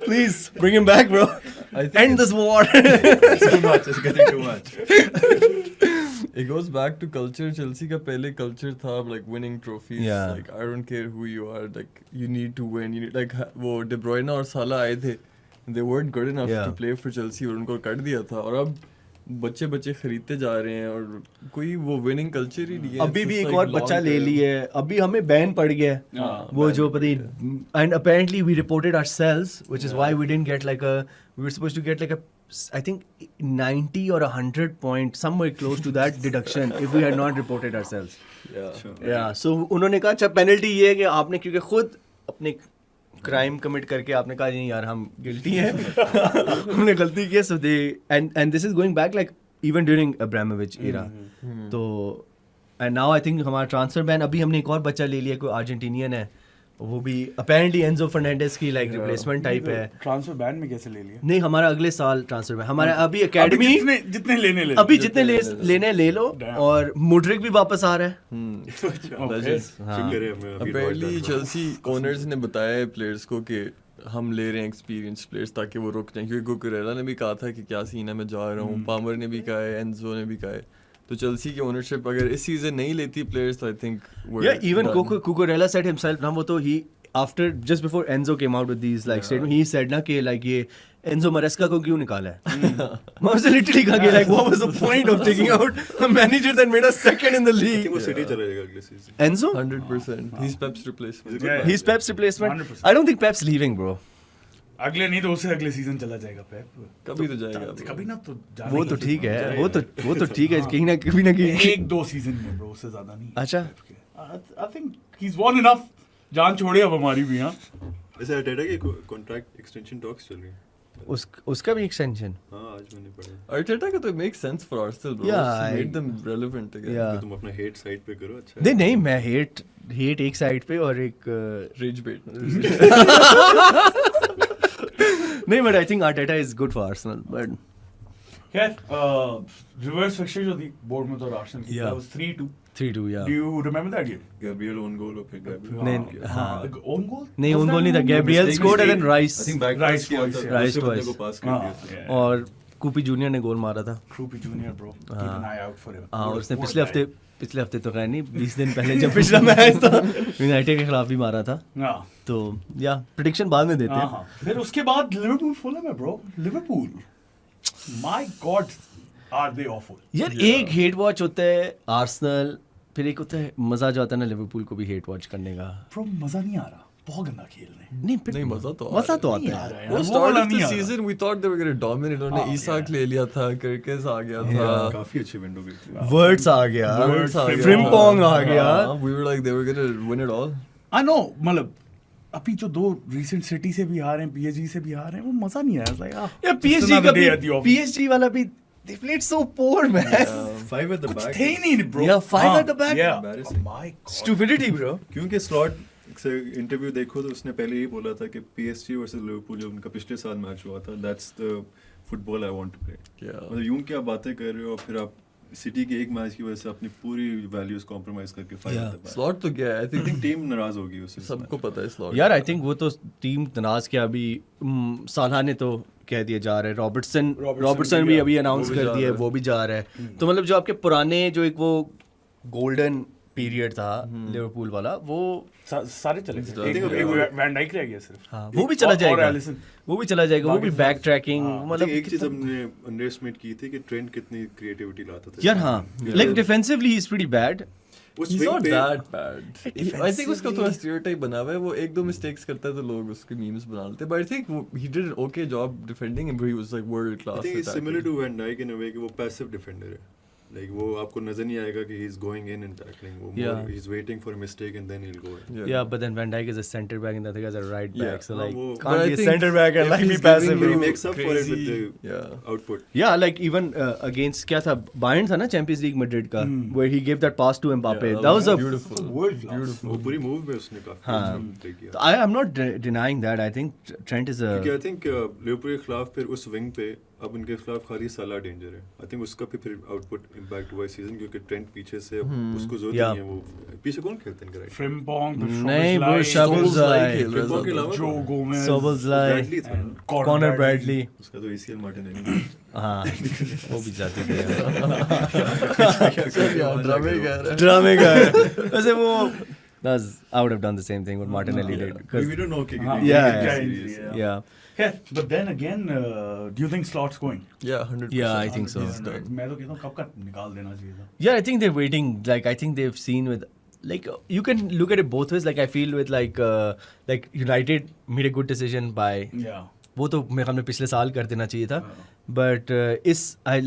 Speaker 2: please bring him back bro,
Speaker 4: I think
Speaker 2: and this war.
Speaker 3: It's too much, it's getting too much.
Speaker 4: it goes back to culture. Chelsea का पहले culture था like winning trophies.
Speaker 2: Yeah.
Speaker 4: Like I don't care who you are, like you need to win. You need, like वो De Bruyne और Salah आए थे, they weren't good enough
Speaker 2: Yeah.
Speaker 4: to play for Chelsea और उनको cut दिया था, और अब बच्चे खरीदते जा रहे हैं और कोई वो winning culture ही नहीं है.
Speaker 2: अभी
Speaker 4: It's
Speaker 2: भी
Speaker 4: just
Speaker 2: एक
Speaker 4: like
Speaker 2: और बच्चा
Speaker 4: long
Speaker 2: ले
Speaker 4: term.
Speaker 2: लिए, अभी हमें बैन पड़ गया है।
Speaker 1: हाँ,
Speaker 2: वो जो पता and apparently we reported ourselves which is why we didn't get like a we were supposed to get like a I think 90 or 100 point somewhere close to that deduction if we had not reported ourselves.
Speaker 4: Yeah.
Speaker 2: Yeah, so उन्होंने कहा अच्छा penalty ये है कि आपने क्योंकि खुद अपने क्राइम कमिट करके आपने कहा नहीं यार हम गिल्टी हैं हमने गलती की है, so they and this is going back like even during Abramovich era. तो and now I think हमारा ट्रांसफर बैन, अभी हमने एक और बच्चा ले लिया, कोई अर्जेंटीनियन है, वो भी अपेरेंटली एंजो फर्नांडिस की लाइक रिप्लेसमेंट टाइप है।
Speaker 1: ट्रांसफर बैन में कैसे ले लिया?
Speaker 2: नहीं हमारा अगले साल ट्रांसफर बैन, हमारा अभी एकेडमी
Speaker 1: जितने लेने ले
Speaker 2: अभी जितने लेने ले लो,
Speaker 1: Damn.
Speaker 2: और मुड्रिक भी वापस आ रहा है।
Speaker 1: Okay.
Speaker 4: Legends.
Speaker 3: शुक्र है हमें अभी
Speaker 4: Apparently
Speaker 3: Roy Dutton
Speaker 4: Chelsea owners ने बताया है players को कि हम ले रहे हैं एक्सपीरियंस प्लेयर्स ताकि वो रुक जाएं, क्योंकि कुकुरेला ने भी कहा था कि क्या सीन है मैं जा रहा हूँ, पामर ने भी कहा है, एंजो ने भी कहा है. तो चेल्सी की ओनरशिप अगर इस सीजन नहीं लेती players, I think
Speaker 2: Yeah, even Cucurella said himself ना, वो तो he after just before Enzo came out with these like statement, he said ना कि like ये Enzo Maresca को क्यों निकाला है? मैं उससे literally कहा कि like what was the point of taking out a manager that made us second in the
Speaker 3: I
Speaker 2: league?
Speaker 3: think वो सिटी चला जाएगा अगले season.
Speaker 2: Enzo?
Speaker 4: 100%. He's Pep's replacement.
Speaker 1: Yeah.
Speaker 2: He's Pep's replacement.
Speaker 1: 100%.
Speaker 2: I don't think Pep's leaving, bro.
Speaker 1: अगले नहीं तो उससे अगले season चला जाएगा पेप.
Speaker 4: कभी तो जाएगा.
Speaker 1: कभी ना तो जाने
Speaker 2: वो
Speaker 1: की
Speaker 2: तो
Speaker 1: तो
Speaker 2: ठीक है,
Speaker 1: जाएगा.
Speaker 2: वो तो ठीक है, कहीं ना कहीं.
Speaker 1: एक दो सीजन में ब्रो, उससे ज्यादा नहीं.
Speaker 2: अच्छा.
Speaker 1: आई think he is one enough. जान छोड़े अब हमारी भी. हाँ
Speaker 3: वैसे अटेटा की कॉन्ट्रैक्ट एक्सटेंशन टॉक्स चल रही है.
Speaker 2: उसका भी एक्सटेंशन.
Speaker 3: हाँ आज मैंने पढ़ा.
Speaker 4: Arteta का तो makes sense for Arsenal, bro.
Speaker 2: Yeah,
Speaker 4: He
Speaker 2: I-
Speaker 4: made them relevant again.
Speaker 2: Yeah.
Speaker 3: तो तुम अपना हेट साइड पे करो. अच्छा
Speaker 2: नहीं नहीं, मैं हेट एक साइड पे और एक
Speaker 4: Rage bait.
Speaker 2: नहीं, but I think Arteta is good for Arsenal. But
Speaker 1: खैर रिवर्स फिक्सचर जो थी बोर्ड में तो आर्सेनल की,
Speaker 2: Yeah.
Speaker 1: that was 3-2.
Speaker 2: 3-2 या.
Speaker 1: Do you remember that game?
Speaker 3: Gabriel on goal और फिर गैब्रियल.
Speaker 2: नहीं, हाँ.
Speaker 1: Own goal?
Speaker 2: नहीं,
Speaker 1: Was
Speaker 2: own
Speaker 1: that
Speaker 2: goal नहीं था.
Speaker 1: own goal?
Speaker 2: Gabriel
Speaker 1: Mistake,
Speaker 2: scored and then
Speaker 1: mistake.
Speaker 2: Rice.
Speaker 3: I think back
Speaker 1: Rice twice, yeah.
Speaker 2: Rice
Speaker 3: दूसरे बंदे
Speaker 2: twice.
Speaker 3: को पास कर
Speaker 1: हाँ,
Speaker 3: दिया.
Speaker 1: yeah.
Speaker 2: और कूपी जूनियर ने गोल मारा था.
Speaker 1: Krupi Junior, bro. Keep an eye out for him.
Speaker 2: हाँ,
Speaker 1: What a
Speaker 2: उसने
Speaker 1: sport
Speaker 2: पिछले हफ्ते तो खैर नहीं, 20 दिन पहले जब पिछला मैच था यूनाइटेड के खिलाफ भी मारा था.
Speaker 1: guy. हाँ.
Speaker 2: तो या प्रेडिक्शन बाद में देते
Speaker 1: हाँ,
Speaker 2: हैं.
Speaker 1: हाँ. फिर उसके बाद लिवरपूल फुलहम है bro. Liverpool. My God, are they awful?
Speaker 2: यार एक हेट वॉच होता है आर्सेनल, फिर एक होता है मजा जो आता है ना लिवरपूल को भी हेट वॉच करने का.
Speaker 1: Bro, मजा नहीं आ रहा. बहुत गंदा खेल रहे हैं.
Speaker 2: नहीं फिर
Speaker 4: नहीं, मजा तो आ
Speaker 2: मजा तो
Speaker 1: नहीं
Speaker 2: आता
Speaker 1: आ
Speaker 2: है.
Speaker 1: रहा है
Speaker 4: वो
Speaker 1: यार.
Speaker 4: start
Speaker 1: वाला
Speaker 4: of the
Speaker 1: नहीं आ रहा.
Speaker 4: season we thought they were going to dominate. उन्होंने
Speaker 1: हाँ,
Speaker 4: ईसाक
Speaker 1: yeah.
Speaker 4: ले लिया था, कर्कस आ गया था.
Speaker 3: काफी अच्छी विंडो गई थी.
Speaker 2: वर्ड्स आ गया,
Speaker 4: Words आ गया.
Speaker 2: फ्रिम्पोंग आ गया.
Speaker 4: हाँ, we were like they were going to win it all.
Speaker 1: I know, मतलब अभी जो दो recent सिटी से भी हारे हैं, PSG से भी हारे हैं, वो मजा नहीं आया. Like,
Speaker 2: यार
Speaker 1: just
Speaker 2: PSG
Speaker 1: another
Speaker 2: का
Speaker 1: day
Speaker 2: भी,
Speaker 1: at the office.
Speaker 2: PSG वाला भी they played so poor man.
Speaker 3: Five at the
Speaker 1: कुछ
Speaker 3: back.
Speaker 1: थे ही नहीं bro.
Speaker 2: Yeah, five
Speaker 1: हाँ,
Speaker 2: at the back.
Speaker 1: Yeah.
Speaker 3: Embarrassing.
Speaker 1: Oh my God.
Speaker 2: Stupidity bro.
Speaker 3: क्योंकि स्लॉट से इंटरव्यू देखो तो उसने पहले ही बोला था कि PSG वर्सेस लिवरपूल जो उनका पिछले साल मैच हुआ था, that's the football I want to play.
Speaker 4: Yeah.
Speaker 3: मतलब यूं क्या बातें कर रहे हो और फिर आप सिटी के एक मैच की वजह से अपनी पूरी वैल्यूज कॉम्प्रोमाइज करके five
Speaker 2: Yeah.
Speaker 3: at the back.
Speaker 4: Slot तो गया है. I think
Speaker 3: टीम नाराज होगी उससे.
Speaker 4: सबको पता है slot.
Speaker 2: यार आई थिंक वो तो टीम तनाज के अभी साला ने तो कह दिया जा रहा है. रॉबर्टसन भी अभी अनाउंस
Speaker 4: वो भी
Speaker 2: कर
Speaker 4: जा
Speaker 2: दिया है,
Speaker 4: रहा है.
Speaker 2: वो भी जा रहा है. तो मतलब जो आपके पुराने जो एक वो गोल्डन पीरियड था लिवरपूल वाला, वो
Speaker 1: सारे चले गए.
Speaker 4: I think
Speaker 1: एक वैन डाइक रह गया सिर्फ.
Speaker 2: हाँ, वो भी चला
Speaker 1: और
Speaker 2: जाएगा.
Speaker 1: एलिसन.
Speaker 2: वो भी चला जाएगा. वो भी
Speaker 1: बाकी
Speaker 2: बैक ट्रैकिंग,
Speaker 1: हाँ.
Speaker 2: मतलब
Speaker 3: एक चीज हमने अंडरएस्टिमेट की थी कि ट्रेंड कितनी क्रिएटिविटी लाता था.
Speaker 2: यार हाँ, like defensively he is pretty bad.
Speaker 3: उस
Speaker 4: He's
Speaker 3: swing
Speaker 4: not
Speaker 3: पे
Speaker 4: that bad. I think उसका थोड़ा stereotype बना हुआ है. वो एक दो mistakes करता है तो लोग उसके memes बना लेते हैं. But I think he did an okay job defending him. He was like world
Speaker 3: I
Speaker 4: class.
Speaker 3: think it's similar
Speaker 4: attacking.
Speaker 3: to Van Dijk in a way कि वो पैसिव डिफेंडर है. Like वो आपको नजर नहीं आएगा कि he is going in and tackling. वो
Speaker 2: Yeah.
Speaker 3: more, he's waiting for a mistake and then he'll go in.
Speaker 2: Yeah, but then Van Dijk is a center back and the other guy is a right back.
Speaker 4: Yeah.
Speaker 2: So
Speaker 3: हाँ,
Speaker 2: like
Speaker 3: वो-
Speaker 4: But
Speaker 2: can't
Speaker 4: I
Speaker 2: be a
Speaker 4: think
Speaker 2: center back and
Speaker 4: if
Speaker 2: like be
Speaker 4: he's
Speaker 2: passive.
Speaker 4: giving
Speaker 3: But he
Speaker 4: you
Speaker 2: bro.
Speaker 3: makes up for it with
Speaker 4: crazy-
Speaker 3: the
Speaker 4: Yeah.
Speaker 3: output.
Speaker 2: Yeah, like even against क्या था, Bayern था ना Champions League Madrid का, where he gave that pass to Mbappe.
Speaker 4: Yeah,
Speaker 2: that was a
Speaker 4: beautiful.
Speaker 1: World class.
Speaker 4: Beautiful.
Speaker 3: वो पूरी move में उसने काफी
Speaker 2: हाँ.
Speaker 3: अच्छा play किया.
Speaker 2: So I'm not denying that. I think Trent is a
Speaker 3: क्योंकि I think लिवरपूल के खिलाफ फिर उस विंग पे अब उनके खिलाफ खाली साला डेंजर है. I think उसका भी फिर आउटपुट इम्पैक्ट हुआ इस सीजन क्योंकि ट्रेंट पीछे से उसको जरूरत
Speaker 2: Yeah.
Speaker 3: नहीं है. वो पीछे कौन खेलते हैं इनका राइट?
Speaker 1: Frimpong,
Speaker 2: नहीं bro,
Speaker 1: Szoboszlai,
Speaker 2: Szoboszlai,
Speaker 4: खेल रहा
Speaker 3: Frimpong के
Speaker 4: था.
Speaker 3: अलावा
Speaker 1: Joe Gomez,
Speaker 2: Szoboszlai,
Speaker 3: Bradley था.
Speaker 1: and
Speaker 2: Connor Bradley.
Speaker 3: उसका तो ACL मार्टिन है.
Speaker 2: हाँ, वो भी जाते थे.
Speaker 4: चल यार, ड्रामे कह रहा है.
Speaker 2: ड्रामे का है. वैसे वो I would have done the same thing what Martinelli did. 'cause-
Speaker 3: We don't know कि
Speaker 1: हाँ,
Speaker 2: Yeah,
Speaker 1: yeah,
Speaker 3: serious.
Speaker 1: yeah.
Speaker 2: yeah.
Speaker 1: Yeah, but then again, do you think Slot's going?
Speaker 4: Yeah, 100%.
Speaker 2: Yeah, I think so.
Speaker 4: He's done.
Speaker 1: मैं तो कहता हूँ कब का निकाल देना चाहिए था.
Speaker 2: Yeah, I think they're waiting. Like I think they've seen with, like you can look at it both ways. Like I feel with like United made a good decision by.
Speaker 1: Yeah.
Speaker 2: वो तो मेरे ख्याल में पिछले साल कर देना चाहिए था. But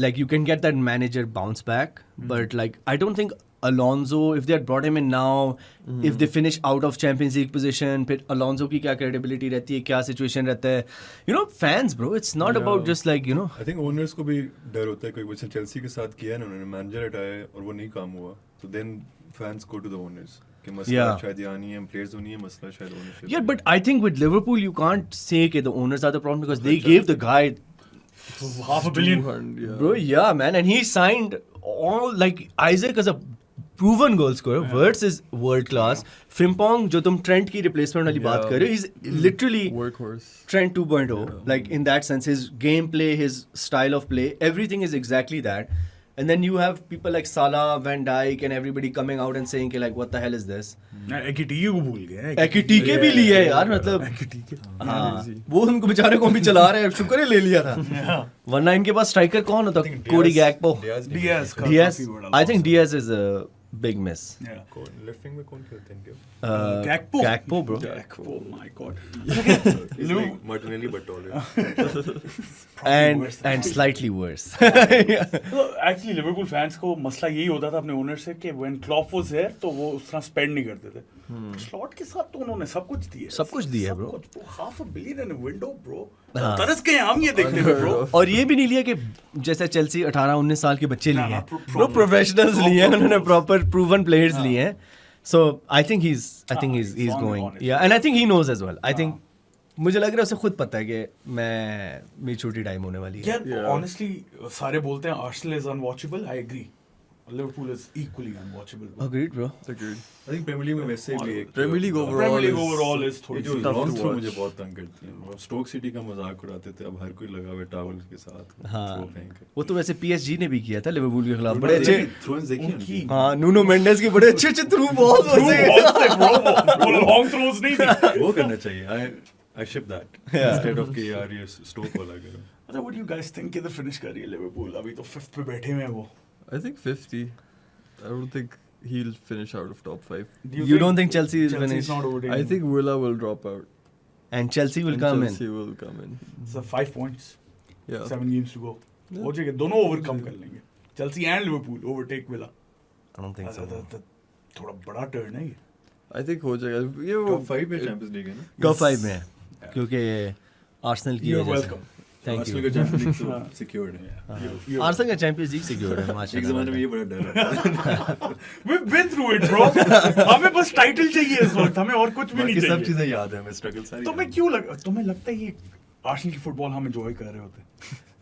Speaker 2: like you can get that manager bounce back. But like I don't think Alonso, if they had brought him in now, if they finish out of Champions League position, फिर Alonso की क्या credibility रहती है, क्या situation रहता है. You know, fans, bro, it's not about just like, you know.
Speaker 3: I think owners को भी डर होता है कोई वजह चेल्सी के साथ किया ना उन्होंने मैनेजर हटाया और वो नहीं काम हुआ तो then fans go to the owners कि मसला
Speaker 2: Yeah.
Speaker 3: शायद यहाँ नहीं है players तो नहीं है मसला शायद ownership
Speaker 2: Yeah,
Speaker 3: है.
Speaker 2: but I think with Liverpool, you can't say that the owners are the problem because they gave the guy,
Speaker 1: $500 million.
Speaker 4: 200, yeah.
Speaker 2: bro, yeah, man, and he signed all like Isaac as a proven goal scorer. वर्ट्स is world class. Frimpong जो तुम Trent की replacement वाली बात कर रहे हो, is literally
Speaker 4: Workhorse.
Speaker 2: Trent 2.0, like in that sense, his gameplay, his style of play, everything is exactly that. And then you have people like Salah, Van Dijk, and everybody coming out and saying, like, what the hell is this?
Speaker 1: एकिटीके को भूल गए.
Speaker 2: एकिटीके भी लिए यार, मतलब हाँ, वो उनको बेचारे को भी चला रहे हैं, शुक्र है ले लिया था. वरना इनके पास स्ट्राइकर कौन होता? कोडी गैक्पो.
Speaker 1: Diaz का
Speaker 2: Diaz,
Speaker 1: काफी बड़ा
Speaker 2: I think
Speaker 1: loss
Speaker 2: Diaz is a big miss.
Speaker 1: है. Yeah.
Speaker 3: लेफ्ट विंग में कौन खेलते हैं इनके?
Speaker 1: Gakpo.
Speaker 2: Gakpo, bro.
Speaker 1: Oh my god.
Speaker 3: He's like Martinelli but taller.
Speaker 2: And slightly worse.
Speaker 1: Actually Liverpool fans को मसला यही होता था अपने ओनर से कि व्हेन क्लॉप वाज देयर तो वो उतना स्पेंड नहीं करते थे. स्लॉट के साथ तो उन्होंने सब कुछ दिया.
Speaker 2: सब कुछ दिया है, bro.
Speaker 1: Half a billion in window bro.
Speaker 2: हाँ.
Speaker 1: तरस गए हम ये देखने में ब्रो.
Speaker 2: और ये भी नहीं लिया कि जैसे चेल्सी 18-19 साल के बच्चे लिए
Speaker 1: ना,
Speaker 2: हैं,
Speaker 1: pro-
Speaker 2: वो प्रोफेशनल्स लिए हैं, उन्होंने प्रॉपर प्रूवन प्लेयर्स लिए हैं. So I think he is
Speaker 1: he's on
Speaker 2: going,
Speaker 1: it.
Speaker 2: या and I think he knows as well. I think मुझे लग रहा है उसे खुद पता है कि मेरी छोटी टाइम होने वाली है.
Speaker 1: यार ऑनेस्टली सारे बोलते हैं Arsenal is unwatchable. I agree. Liverpool is equally unwatchable.
Speaker 2: Agreed, bro.
Speaker 4: Agreed.
Speaker 3: I think Premier League में वैसे भी एक
Speaker 4: Premier League overall
Speaker 1: Premier League
Speaker 4: is-
Speaker 1: overall is
Speaker 3: ये
Speaker 1: थोड़ी
Speaker 3: जो
Speaker 1: सी
Speaker 4: tough
Speaker 3: long
Speaker 4: to
Speaker 3: throw
Speaker 4: watch.
Speaker 3: मुझे बहुत तंग करती है. स्टोक सिटी का मजाक उड़ाते थे, अब हर कोई लगा हुआ है टावल के साथ.
Speaker 2: हाँ,
Speaker 3: throw फेंक के.
Speaker 2: वो तो वैसे PSG ने भी किया था लिवरपूल के खिलाफ. बड़े अच्छे,
Speaker 3: थ्रोन्स देखिए
Speaker 1: उनकी
Speaker 2: हाँ, नूनो मेंडेस के बड़े अच्छे थ्रू बॉल्स
Speaker 1: Through
Speaker 2: वैसे.
Speaker 1: balls थे bro, वो लॉन्ग थ्रोज नहीं थे.
Speaker 3: वो करना चाहिए. I ship that instead of कि यार ये स्टोक वाला करो.
Speaker 1: अच्छा, what do you guys think किधर फिनिश कर रही है लिवरपूल? अभी तो 5th पे बैठे हुए हैं वो.
Speaker 4: I think 50. I don't think he'll finish out of top 5.
Speaker 2: You don't think Chelsea is
Speaker 1: Chelsea's
Speaker 2: finished?
Speaker 1: not overtaking
Speaker 4: I
Speaker 1: them?
Speaker 4: think Villa will drop out.
Speaker 2: And Chelsea will
Speaker 4: and
Speaker 2: come
Speaker 4: Chelsea
Speaker 2: in.
Speaker 4: will come in.
Speaker 1: So 5 points,
Speaker 4: Yeah.
Speaker 1: 7 games to go.
Speaker 4: Yeah.
Speaker 1: हो जाएगा, दोनों overcome कर लेंगे. Chelsea and Liverpool overtake Villa.
Speaker 2: I don't think so.
Speaker 1: थोड़ा बड़ा turn है ये.
Speaker 4: I think हो जाएगा. ये वो
Speaker 3: टॉप 5 में चैंपियंस लीग है ना.
Speaker 2: टॉप 5 में है, क्योंकि आर्सेनल की
Speaker 1: You're
Speaker 2: वजह से.
Speaker 1: welcome.
Speaker 2: Thank
Speaker 3: Arsenal
Speaker 2: you.
Speaker 3: का चैंपियंस लीग तो सिक्योर्ड है.
Speaker 2: आर्सेनल का चैंपियंस लीग सिक्योर्ड है
Speaker 3: एक
Speaker 2: माशाल्लाह.
Speaker 3: जमाने में ये बड़ा डर था.
Speaker 1: We've been through it, bro. हमें बस टाइटल चाहिए इस वक्त, हमें और कुछ भी नहीं
Speaker 3: बाकी सब
Speaker 1: चाहिए.
Speaker 3: चीजें याद है, हमें स्ट्रगल सारी.
Speaker 1: तुम्हें लगता है ये आर्सेनल की फुटबॉल हम एंजॉय कर रहे होते?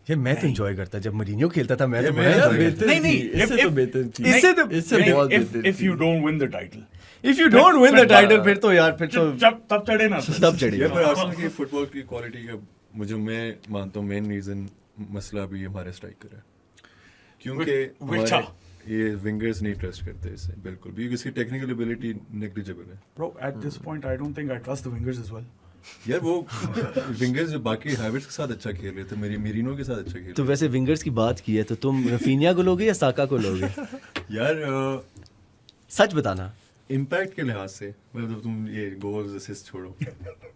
Speaker 2: ये मैं तो एंजॉय करता जब मरीनियो खेलता था. मैं तो
Speaker 3: ये
Speaker 2: बड़ा
Speaker 3: मैं-
Speaker 2: enjoy
Speaker 4: बेहतर
Speaker 2: करता.
Speaker 1: नहीं,
Speaker 4: थी. इससे
Speaker 1: if-
Speaker 4: तो बेहतर थी.
Speaker 2: इससे तो-
Speaker 4: इससे बहुत बेहतर
Speaker 1: If you don't win the title,
Speaker 2: If you don't win the title, फिर तो यार फिर तो
Speaker 1: जब तब चढ़े ना.
Speaker 2: तब चढ़ी.
Speaker 3: यार पर आर्सेनल की फुटबॉल की क्वालिटी का मैं मानता हूँ मेन रीजन मसला भी हमारे स्ट्राइकर है. क्योंकि
Speaker 1: Which
Speaker 3: हमारे ये विंगर्स नहीं ट्रस्ट करते इसे बिल्कुल भी. इसकी टेक्निकल एबिलिटी नेग्लिजिबल है.
Speaker 1: Bro, at this point, I don't think I trust the wingers as well.
Speaker 3: यार वो विंगर्स जो बाकी हैबिट्स के साथ अच्छा खेल रहे थे, मेरी मेरिनो के साथ अच्छा खेल
Speaker 2: तो
Speaker 3: रहे
Speaker 2: वैसे विंगर्स की बात की है तो तुम रफीनिया को लोगे या साका को लोगे?
Speaker 3: थे. यार
Speaker 2: सच बताना.
Speaker 3: इम्पैक्ट के लिहाज से मतलब तुम ये गोल्स असिस्ट छोड़ो,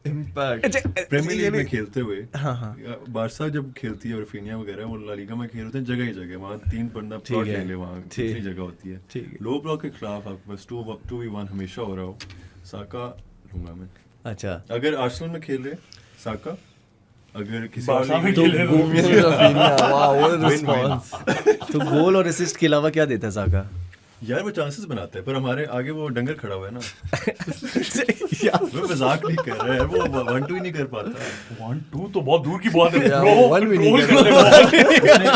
Speaker 4: Impact.
Speaker 3: प्रीमियर लीग में खेलते हुए
Speaker 2: हाँ, हाँ.
Speaker 3: बारसा जब खेलती है और रफीनिया वगैरह वो ला लीगा में खेल होते हैं जगह ही जगह. वहाँ 3 बंदा
Speaker 2: ठीक
Speaker 3: प्लॉट
Speaker 2: है.
Speaker 3: ले ले, वहाँ
Speaker 2: ठीक.
Speaker 3: दूसरी जगह होती है.
Speaker 2: ठीक है.
Speaker 3: लो ब्लॉक के खिलाफ आप बस 2v1 हमेशा हो रहा हो. साका लूंगा मैं.
Speaker 2: अच्छा,
Speaker 3: अगर आर्सेनल में खेल रहे साका, अगर किसी
Speaker 1: बारसा
Speaker 3: और
Speaker 1: में
Speaker 3: लीग
Speaker 1: खेले
Speaker 3: में
Speaker 1: तो-
Speaker 4: Rafinha, wow, what a
Speaker 3: Win-win.
Speaker 4: response.
Speaker 2: तो गोल और असिस्ट के अलावा क्या देता है साका?
Speaker 3: यार वो चांसेस बनाता है, पर हमारे आगे वो डंगर खड़ा हुआ है ना.
Speaker 2: यार,
Speaker 3: वो मजाक नहीं कर रहा है, वो 1-2 ही नहीं कर पाता.
Speaker 1: 1-2 तो बहुत दूर की बात है.
Speaker 4: Yeah,
Speaker 1: Bro,
Speaker 4: one भी नहीं
Speaker 1: control
Speaker 4: कर
Speaker 1: कर ले.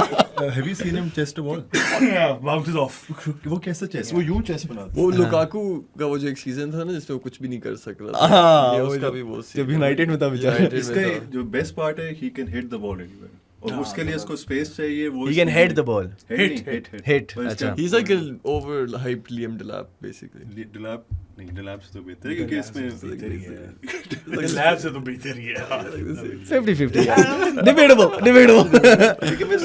Speaker 3: Have you seen him chest ball?
Speaker 1: Yeah, bounces off.
Speaker 3: वो कैसा चेस्ट, वो यूं चेस्ट बनाता
Speaker 4: वो लुकाकू का वो जो एक सीजन था ना जिसमें वो कुछ भी नहीं कर सक रहा
Speaker 2: हाँ,
Speaker 4: था, ये
Speaker 2: वो
Speaker 4: उसका
Speaker 2: जब-
Speaker 4: भी वो
Speaker 2: जब यूनाइटेड में था बेचारा.
Speaker 4: United में
Speaker 3: इसका
Speaker 4: था.
Speaker 3: जो बेस्ट पार्ट है, he can hit the ball anywhere. और
Speaker 1: हाँ,
Speaker 3: उसके लिए इसको स्पेस चाहिए. वो
Speaker 2: He can head the ball.
Speaker 3: Hit
Speaker 2: Hit, अच्छा.
Speaker 4: He's like an overhyped Liam Delap basically.
Speaker 3: डिलैप नहीं, डिलैप से तो बेहतर है क्योंकि इसमें
Speaker 1: लैब से तो बेहतर ही है.
Speaker 2: 50-50. Debatable.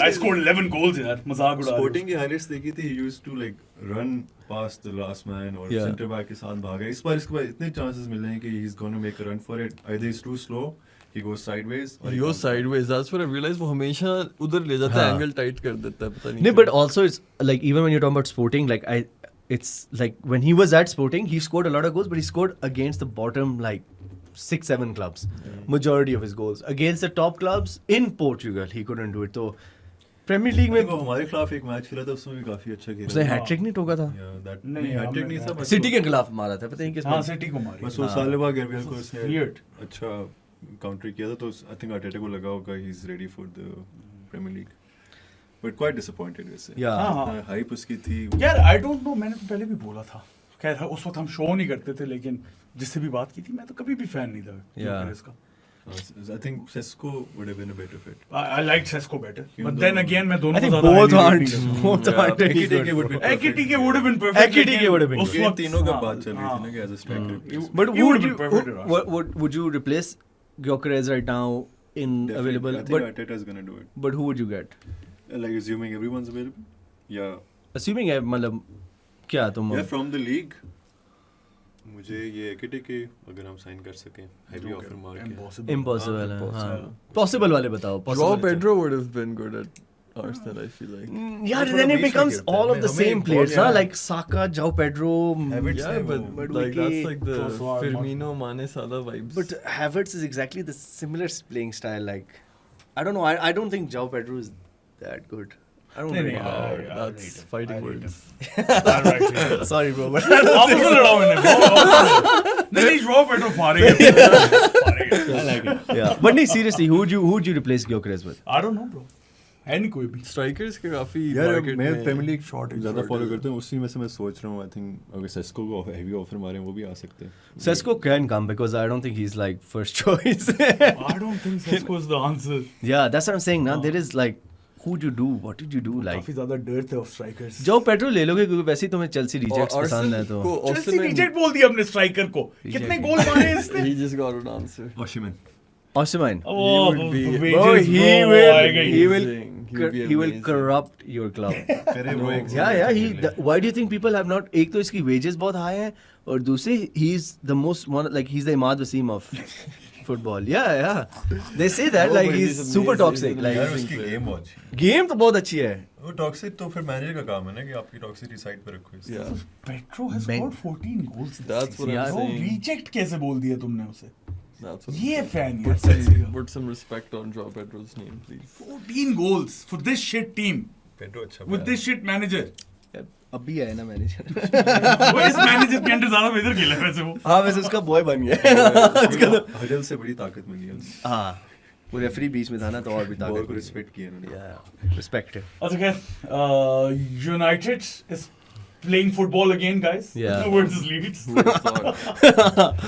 Speaker 1: I scored 11 goals यार, मजाक उड़ा रहे हो.
Speaker 3: स्पोर्टिंग की हाइलाइट्स देखी थी. He used to like run past the last man और
Speaker 2: Yeah.
Speaker 3: सेंटर बैक के साथ भागा. इस बार इसके बाद इतने चांसेस मिल रहे हैं कि he is gonna make a run for it. Either is too slow, he goes sideways
Speaker 4: He goes sideways. That's what I realized. वो हमेशा उधर ले जाता है,
Speaker 2: हाँ.
Speaker 4: एंगल टाइट कर देता है, पता नहीं.
Speaker 2: No,
Speaker 4: क्यों.
Speaker 2: but also it's like even when you're talking about Sporting, like it's like when he was at Sporting, he scored a lot of goals, but he scored against the bottom like 6-7 clubs. Majority of his goals against the top clubs in Portugal, he couldn't do it. So Premier League में
Speaker 3: वो हमारे खिलाफ एक match खेला था, उसमें भी काफी अच्छा खेला.
Speaker 2: उसने हैट्रिक नहीं ठोका था.
Speaker 1: नहीं,
Speaker 3: हैट्रिक नहीं था. but
Speaker 2: सिटी के खिलाफ मारा था, पता नहीं किस
Speaker 1: हाँ, सिटी को मारी.
Speaker 3: बस वो सालेबा गैब्रियल को उसने
Speaker 1: Weird.
Speaker 3: अच्छा काउंटर किया था. तो आई थिंक आर्टेटा को लगा होगा he is ready for the premier league. But quite disappointed वैसे
Speaker 2: Yeah.
Speaker 1: हाँ।
Speaker 3: हाइप उसकी थी
Speaker 1: यार आई डोंट नो, मैंने तो पहले भी बोला था, खैर उस वक्त हम शो नहीं करते थे, लेकिन जिससे भी बात की थी मैं तो कभी भी फैन नहीं था
Speaker 2: Yeah.
Speaker 1: Gyökeres का.
Speaker 3: I think Sesko would have been a better fit.
Speaker 1: I liked Sesko better,
Speaker 3: क्यों
Speaker 1: but then
Speaker 3: दोनों?
Speaker 1: again मैं
Speaker 2: I
Speaker 1: दोनों
Speaker 2: think
Speaker 1: को ज़्यादा
Speaker 2: both
Speaker 1: highly
Speaker 2: aren't.
Speaker 1: rate नहीं करता.
Speaker 2: Both aren't really
Speaker 3: Ekitike
Speaker 2: good.
Speaker 3: would be perfect.
Speaker 1: Ekitike would have been perfect.
Speaker 2: Ekitike
Speaker 1: लेकिन
Speaker 2: would have been
Speaker 1: उस
Speaker 2: good.
Speaker 3: ये
Speaker 1: वक्त-
Speaker 3: तीनों का
Speaker 1: हाँ,
Speaker 3: बात चल रही थी ना कि
Speaker 1: हाँ.
Speaker 3: as a striker.
Speaker 2: But
Speaker 1: He
Speaker 2: who
Speaker 1: would
Speaker 2: would
Speaker 1: have
Speaker 2: you
Speaker 1: been perfect at Arsenal.
Speaker 2: would you replace Gyökeres right now in
Speaker 3: Definitely.
Speaker 2: available?
Speaker 3: I think
Speaker 2: But
Speaker 3: Arteta is gonna do it.
Speaker 2: but who would you get?
Speaker 3: Like assuming everyone's available. Yeah.
Speaker 2: Assuming है मतलब क्या तुम
Speaker 3: Yeah, from the league. मुझे ये Ekitike अगर हम sign कर सकें heavy offer मार के.
Speaker 1: Impossible.
Speaker 2: impossible है
Speaker 3: Impossible.
Speaker 2: हाँ possible वाले बताओ
Speaker 4: Joao
Speaker 2: possible
Speaker 4: Pedro would have been good at Arsenal, I feel like.
Speaker 2: yeah
Speaker 3: वो
Speaker 2: then
Speaker 3: थोड़ा
Speaker 2: it
Speaker 3: बीच में
Speaker 2: becomes
Speaker 3: खेलता है,
Speaker 2: all of the
Speaker 3: हमें
Speaker 2: same
Speaker 3: बहुत
Speaker 2: players ना
Speaker 3: ज्यादा-
Speaker 2: like Saka Joao Pedro
Speaker 3: Havertz
Speaker 4: Yeah,
Speaker 3: है
Speaker 4: but
Speaker 3: वो.
Speaker 2: but
Speaker 4: like that's like the
Speaker 1: Trossard,
Speaker 4: Firmino, Mane, Salah vibes.
Speaker 2: but Havertz is exactly the similar playing style like I don't know I don't think Joao Pedro is that good I don't
Speaker 1: नहीं,
Speaker 2: know
Speaker 1: नहीं,
Speaker 4: Wow,
Speaker 1: I
Speaker 4: that's
Speaker 1: rate him.
Speaker 4: fighting
Speaker 1: I rate
Speaker 4: words.
Speaker 1: him.
Speaker 2: sorry bro but
Speaker 1: आपस में लड़ाओ मैंने नहीं Joao Pedro फाड़ेगा.
Speaker 2: I like it yeah but नहीं seriously who would you replace Gyökeres with
Speaker 1: I don't know bro. है नहीं कोई भी.
Speaker 4: Strikers के काफी
Speaker 3: यार
Speaker 4: market
Speaker 3: मैं
Speaker 4: में
Speaker 3: प्रीमियर लीग
Speaker 1: shortage
Speaker 3: ज़्यादा
Speaker 4: है।
Speaker 3: फॉलो करता हूँ उसी में से मैं सोच रहा हूँ आई थिंक अगर सेस्को को हेवी ऑफर मारें वो भी आ सकते हैं.
Speaker 2: Sesko can come because I don't think he's like first choice
Speaker 1: I don't think Sesko is the answer.
Speaker 2: yeah that's what I'm saying now there is like who do you do what did you do like
Speaker 1: काफी ज़्यादा डर थे of strikers.
Speaker 2: जो petro ले लोगे क्योंकि वैसे ही तुम्हें चेल्सी रिजेक्ट्स
Speaker 4: और
Speaker 2: पसंद है
Speaker 4: Arsenal
Speaker 2: तो
Speaker 4: को
Speaker 1: चेल्सी
Speaker 4: Osimhen-
Speaker 1: रिजेक्ट बोल दिया अपने स्ट्राइकर को. कितने गोल मारे इसने?
Speaker 4: He just got an answer.
Speaker 3: Osimhen.
Speaker 2: Osimhen
Speaker 1: Oh,
Speaker 4: would be-
Speaker 1: the
Speaker 2: bro
Speaker 1: wages,
Speaker 2: he
Speaker 1: bro,
Speaker 2: will
Speaker 1: आएगा ही.
Speaker 2: he will
Speaker 4: Amazing. He would be
Speaker 2: he will
Speaker 4: amazing.
Speaker 2: corrupt your club
Speaker 3: करे वो एक
Speaker 2: yeah why do you think people have not एक तो इसकी wages बहुत high हैं और दूसरी he's the most one like he's the Imad Wasim of football yeah they say that
Speaker 4: No,
Speaker 2: like
Speaker 4: but
Speaker 2: he's
Speaker 4: he's
Speaker 2: super
Speaker 4: amazing.
Speaker 2: toxic
Speaker 4: He's
Speaker 2: like
Speaker 3: यार
Speaker 4: amazing
Speaker 3: उसकी
Speaker 4: player.
Speaker 3: Game बहुत अच्छी है.
Speaker 2: game तो बहुत अच्छी है
Speaker 3: वो टॉक्सिक तो फिर मैनेजर का काम है ना कि आपकी टॉक्सिसिटी साइड पे रखो इसको.
Speaker 4: Yeah.
Speaker 1: Petro has
Speaker 2: Ben-
Speaker 1: scored 14 goals. this
Speaker 4: That's what
Speaker 1: season.
Speaker 2: I'm
Speaker 1: Bro,
Speaker 4: saying.
Speaker 1: reject कैसे बोल दिया तुमने उसे?
Speaker 4: That's what
Speaker 1: ये fan
Speaker 4: Put
Speaker 1: यार
Speaker 4: some,
Speaker 1: Chelsea
Speaker 4: put some respect on Joao Pedro's name, please.
Speaker 1: 14 goals for this shit team
Speaker 3: Pedro अच्छा
Speaker 1: with this shit manager.
Speaker 2: अभी है ना मैनेजर
Speaker 1: वो इस मैनेजर के अंडर ज्यादा बेहतर खेला है वैसे वो.
Speaker 2: हाँ वैसे उसका बॉय बन गया
Speaker 3: हडल से बड़ी ताकत मिली है उसे.
Speaker 2: हाँ वो रेफरी बीच में था ना तो और भी
Speaker 3: बॉल
Speaker 2: ताकत
Speaker 3: को रिस्पेक्ट किया इन्होंने.
Speaker 2: रिस्पेक्ट
Speaker 1: अच्छा खैर United is playing football again guys.
Speaker 2: Yeah.
Speaker 1: Versus Leeds.
Speaker 4: Who would have thought?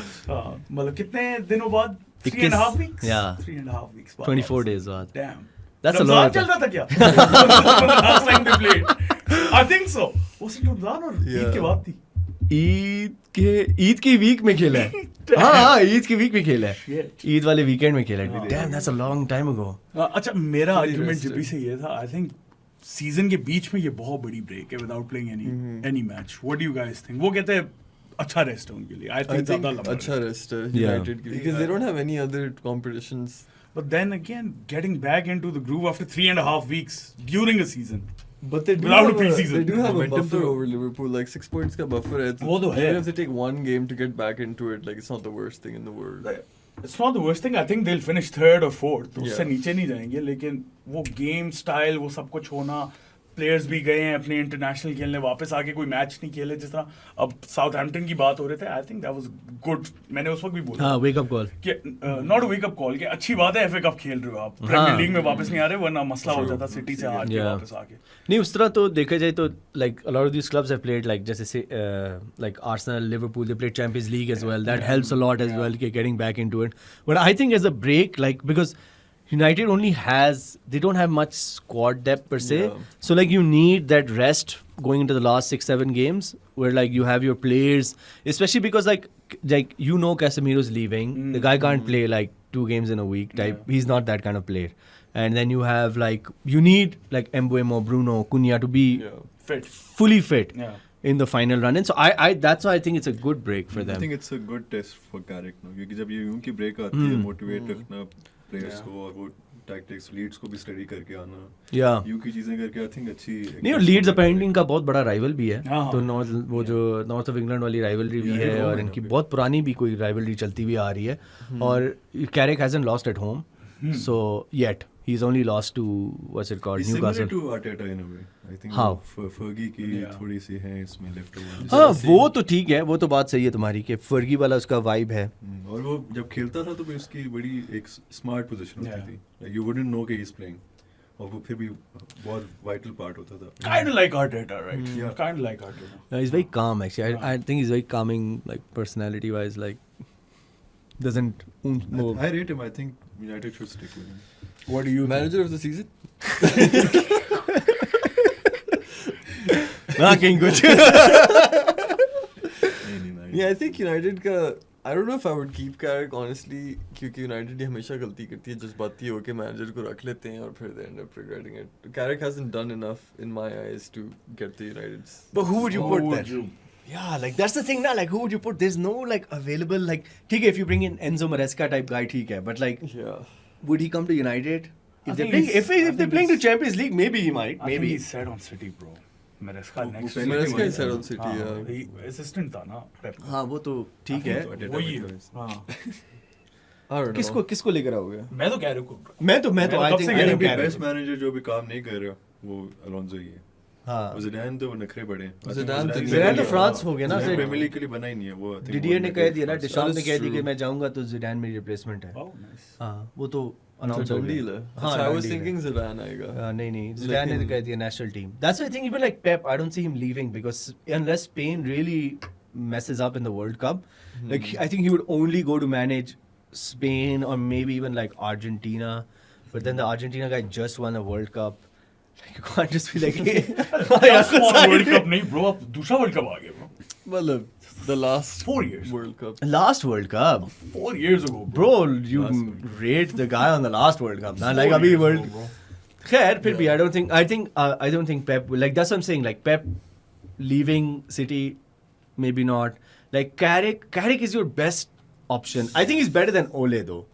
Speaker 1: मतलब कितने दिनों बाद? 3.5 weeks.
Speaker 2: Yeah.
Speaker 1: 3.5 weeks बाद.
Speaker 2: 24 days बाद
Speaker 1: Damn.
Speaker 2: That's a
Speaker 1: Ramzan
Speaker 2: lot.
Speaker 1: चल रहा था क्या? Last time they played. I think so. Was it Ramzan और ईद
Speaker 4: Yeah.
Speaker 1: के बाद थी?
Speaker 2: ईद की वीक में खेला है हाँ ईद की वीक में खेला है
Speaker 1: Shit.
Speaker 2: ईद वाले वीकेंड में खेला है dam that's a long time ago
Speaker 1: अच्छा मेरा
Speaker 4: Fully
Speaker 1: आर्गुमेंट
Speaker 4: rested.
Speaker 1: जब भी से ये था आई थिंक सीजन के बीच में ये बहुत बड़ी ब्रेक है without playing any match what do you guys think वो कहते हैं अच्छा रेस्ट है उनके लिए आई
Speaker 4: I
Speaker 1: थिंक ज्यादा
Speaker 4: think
Speaker 1: लंबा
Speaker 4: अच्छा rest है
Speaker 2: Yeah.
Speaker 4: United के because they don't have any other competitions.
Speaker 1: But then again getting back into the groove after 3.5 weeks during a season
Speaker 4: But they do
Speaker 1: Without
Speaker 4: have
Speaker 1: a preseason.
Speaker 4: They do have a
Speaker 3: Momentum
Speaker 4: buffer
Speaker 3: तो-
Speaker 4: over Liverpool, like 6 points का buffer है.
Speaker 1: वो तो है.
Speaker 4: Even if they take one game to get back into it, like it's not the worst thing in the world.
Speaker 1: It's not the worst thing. I think they'll finish third or fourth. तो उससे
Speaker 4: Yeah.
Speaker 1: नीचे नहीं जाएंगे लेकिन वो game style वो सब कुछ होना प्लेयर्स भी गए हैं अपने इंटरनेशनल खेलने वापस आके कोई मैच नहीं खेले जिस तरह अब साउथहैम्पटन की बात हो रहे थे I think that was good मैंने उस वक्त भी बोला
Speaker 2: हाँ वेक अप कॉल
Speaker 1: कि नॉट वेक अप कॉल कि अच्छी बात है एफए कप खेल रहे हो आप प्रीमियर लीग में वापस नहीं आ रहे वरना मसला हो जाता सिटी से हार के
Speaker 2: Yeah.
Speaker 1: वापस आके
Speaker 2: नहीं उस तरह तो देखा जाए तो like a lot of these clubs have played like जैसे से like Arsenal Liverpool they played champions league as well that helps a lot as well getting back into it but I think as a break like because United only they don't have much squad depth per se.
Speaker 4: Yeah.
Speaker 2: So like you need that rest going into the last 6-7 games where like you have your players, especially because like you know Casemiro's leaving. The guy can't play like 2 games in a week type. He's not that kind of player. And then you have like you need like Mbeumo, Bruno, Cunha to be
Speaker 4: Yeah.
Speaker 1: Fit
Speaker 2: fully fit
Speaker 1: Yeah.
Speaker 2: in the final run. And so I that's why I think it's a good break for
Speaker 3: I
Speaker 2: them.
Speaker 3: think it's a good test for Carrick now क्योंकि जब ये उनकी break आती है
Speaker 2: Hmm.
Speaker 3: Motivate रखना players
Speaker 1: Yeah.
Speaker 3: को और वो टैक्टिक्स लीड्स को भी स्टडी करके आना
Speaker 2: Yeah.
Speaker 3: यू की चीजें करके आई थिंक अच्छी
Speaker 2: नहीं और लीड्स अपेरेंटली इनका बहुत बड़ा राइवल भी है
Speaker 1: हाँ,
Speaker 2: तो
Speaker 1: हाँ।
Speaker 2: नॉर्थ वो जो नॉर्थ ऑफ इंग्लैंड वाली राइवलरी भी
Speaker 3: Yeah,
Speaker 2: है
Speaker 3: home
Speaker 2: और
Speaker 3: है
Speaker 2: इनकी
Speaker 3: ना भी।
Speaker 2: बहुत पुरानी भी कोई राइवलरी चलती हुई आ रही है और Carrick hasn't lost at home so yet he is only lost to what's it called
Speaker 3: He's similar
Speaker 2: Newcastle
Speaker 3: to Arteta in a way. I think
Speaker 2: How?
Speaker 3: Fergie की
Speaker 1: Yeah.
Speaker 3: थोड़ी सी है इसमें लेफ्ट ओवर
Speaker 2: हाँ वो तो ठीक है वो तो बात सही है तुम्हारी कि फर्गी वाला उसका वाइब है
Speaker 3: और वो जब खेलता था तो भी उसकी बड़ी एक स्मार्ट पोजीशन होती
Speaker 1: Yeah.
Speaker 3: थी. Like you wouldn't know कि he's playing. और वो फिर भी बहुत वाइटल पार्ट होता था.
Speaker 1: Kind of like Arteta, right?
Speaker 3: Yeah.
Speaker 1: Kind of like Arteta.
Speaker 2: No, he's very calm actually. I think he's very calming, like personality wise. Like doesn't.
Speaker 3: I rate him. I think United should stick with him.
Speaker 1: What do you
Speaker 4: Manager of the season?
Speaker 2: हाँ कहीं कुछ.
Speaker 3: नहीं.
Speaker 4: Yeah, I think United का I don't know if I would keep Carrick honestly, क्योंकि United ही हमेशा गलती करती है, जज्बाती होके मैनेजर को रख लेते हैं और फिर they end up regretting it. Carrick hasn't done enough in my eyes to get the United's.
Speaker 2: But who would you
Speaker 1: Who
Speaker 2: put
Speaker 1: would
Speaker 2: then?
Speaker 1: you?
Speaker 2: Yeah, like that's the thing now. Like who would you put? There's no like available like. ठीक है, if you bring in Enzo Maresca type guy, ठीक है. But like,
Speaker 4: Yeah.
Speaker 2: would he come to United?
Speaker 1: I
Speaker 2: If they're
Speaker 1: think
Speaker 2: playing,
Speaker 1: he's- I
Speaker 2: if
Speaker 1: think
Speaker 2: they're playing to
Speaker 1: he's-
Speaker 2: Champions League, maybe he might.
Speaker 1: I think
Speaker 2: Maybe.
Speaker 1: he's set on City, bro. Maresca
Speaker 3: वो
Speaker 1: next.
Speaker 3: पहले
Speaker 4: Maresca
Speaker 3: he
Speaker 4: is set on City,
Speaker 1: हाँ,
Speaker 4: yeah.
Speaker 1: he assistant था ना Pep.
Speaker 2: हाँ वो तो ठीक है.
Speaker 1: वही है. हाँ.
Speaker 4: I don't know.
Speaker 2: किसको लेकर आओगे?
Speaker 1: मैं तो कह रहा हूँ.
Speaker 2: मैं तो
Speaker 1: मैं तो
Speaker 2: I
Speaker 1: कब
Speaker 2: think
Speaker 1: से
Speaker 2: I
Speaker 1: कह
Speaker 2: think
Speaker 1: रहा हूँ,
Speaker 3: बेस्ट मैनेजर जो भी काम नहीं कर रहा वो अलोंसो ही है.
Speaker 2: हाँ.
Speaker 3: ज़िडान तो नखरे बड़े हैं.
Speaker 4: Zidane तो-
Speaker 2: Zidane तो फ्रांस हो गया ना.
Speaker 3: प्रीमियर लीग के लिए बना ही नहीं है वो. I think
Speaker 2: डिडियर
Speaker 3: वो
Speaker 2: ने कह दिया ना,
Speaker 3: France-
Speaker 2: डिशाम ने
Speaker 4: is
Speaker 2: कह दिया कि
Speaker 4: true.
Speaker 2: मैं जाऊंगा तो जिडान मेरी रिप्लेसमेंट है.
Speaker 1: Oh, nice.
Speaker 2: हाँ वो तो
Speaker 4: अच्छा,
Speaker 2: अनाउंस हो
Speaker 4: done deal
Speaker 2: गया.
Speaker 4: है.
Speaker 2: हाँ,
Speaker 4: अच्छा, I
Speaker 2: done
Speaker 4: was
Speaker 2: deal है.
Speaker 4: thinking Zidane आएगा.
Speaker 2: नहीं जिडान ने तो कह दिया national team. That's why I think even like Pep, I don't see him leaving because unless Spain really messes up in the World Cup, like I think he would only go to manage Spain or maybe even like Argentina. But then the Argentina guy just won a World Cup. Like, you can't just be like, hey,
Speaker 1: Just won World Cup नहीं bro, अब दूसरा World Cup आ गया bro.
Speaker 4: मतलब the last
Speaker 1: 4 years.
Speaker 4: World Cup.
Speaker 2: last World Cup.
Speaker 1: 4 years ago,
Speaker 2: Bro, you rate the guy on the last World Cup. Nah, like abhi World.
Speaker 1: bro.
Speaker 2: Khair, फिर भी I don't think Pep will, like that's what I'm saying, like Pep leaving City, maybe not. Like Carrick is your best option. I think he's better than Ole though.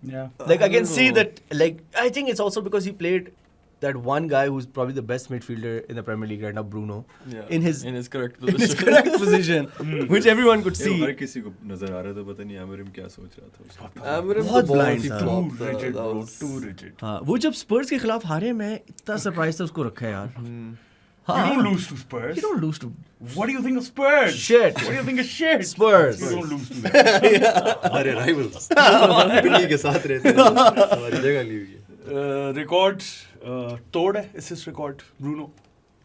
Speaker 1: Yeah.
Speaker 2: Like I can
Speaker 4: don't
Speaker 2: see
Speaker 4: know.
Speaker 2: that. Like I think it's also because he played that one guy who's probably the best midfielder in the Premier League right now, Bruno,
Speaker 4: Yeah.
Speaker 2: in his
Speaker 4: correct
Speaker 2: in his
Speaker 4: position.
Speaker 2: correct position, which everyone could
Speaker 3: ये हर
Speaker 2: see.
Speaker 3: किसी को नजर आ रहा था. पता नहीं आमरिम क्या सोच रहा था उसका.
Speaker 4: Amorim
Speaker 2: बहुत
Speaker 4: तो
Speaker 2: blind
Speaker 4: ही
Speaker 2: था.
Speaker 4: flop
Speaker 1: Too
Speaker 4: था.
Speaker 1: rigid,
Speaker 4: That
Speaker 1: bro.
Speaker 4: was-
Speaker 1: Too rigid.
Speaker 2: हाँ वो जब स्पर्स के खिलाफ हारे, मैं इतना सरप्राइज था उसको रखा है यार.
Speaker 1: You don't lose to Spurs.
Speaker 2: You don't lose to
Speaker 1: What do you think of Spurs?
Speaker 2: Shit.
Speaker 1: What do you think of shit?
Speaker 2: Spurs.
Speaker 1: You don't lose to them.
Speaker 3: हमारे राइवल्स पिल्ली के साथ रहते हैं. हमारी जगह ली हुई है.
Speaker 1: Record तोड़ है assist record Bruno.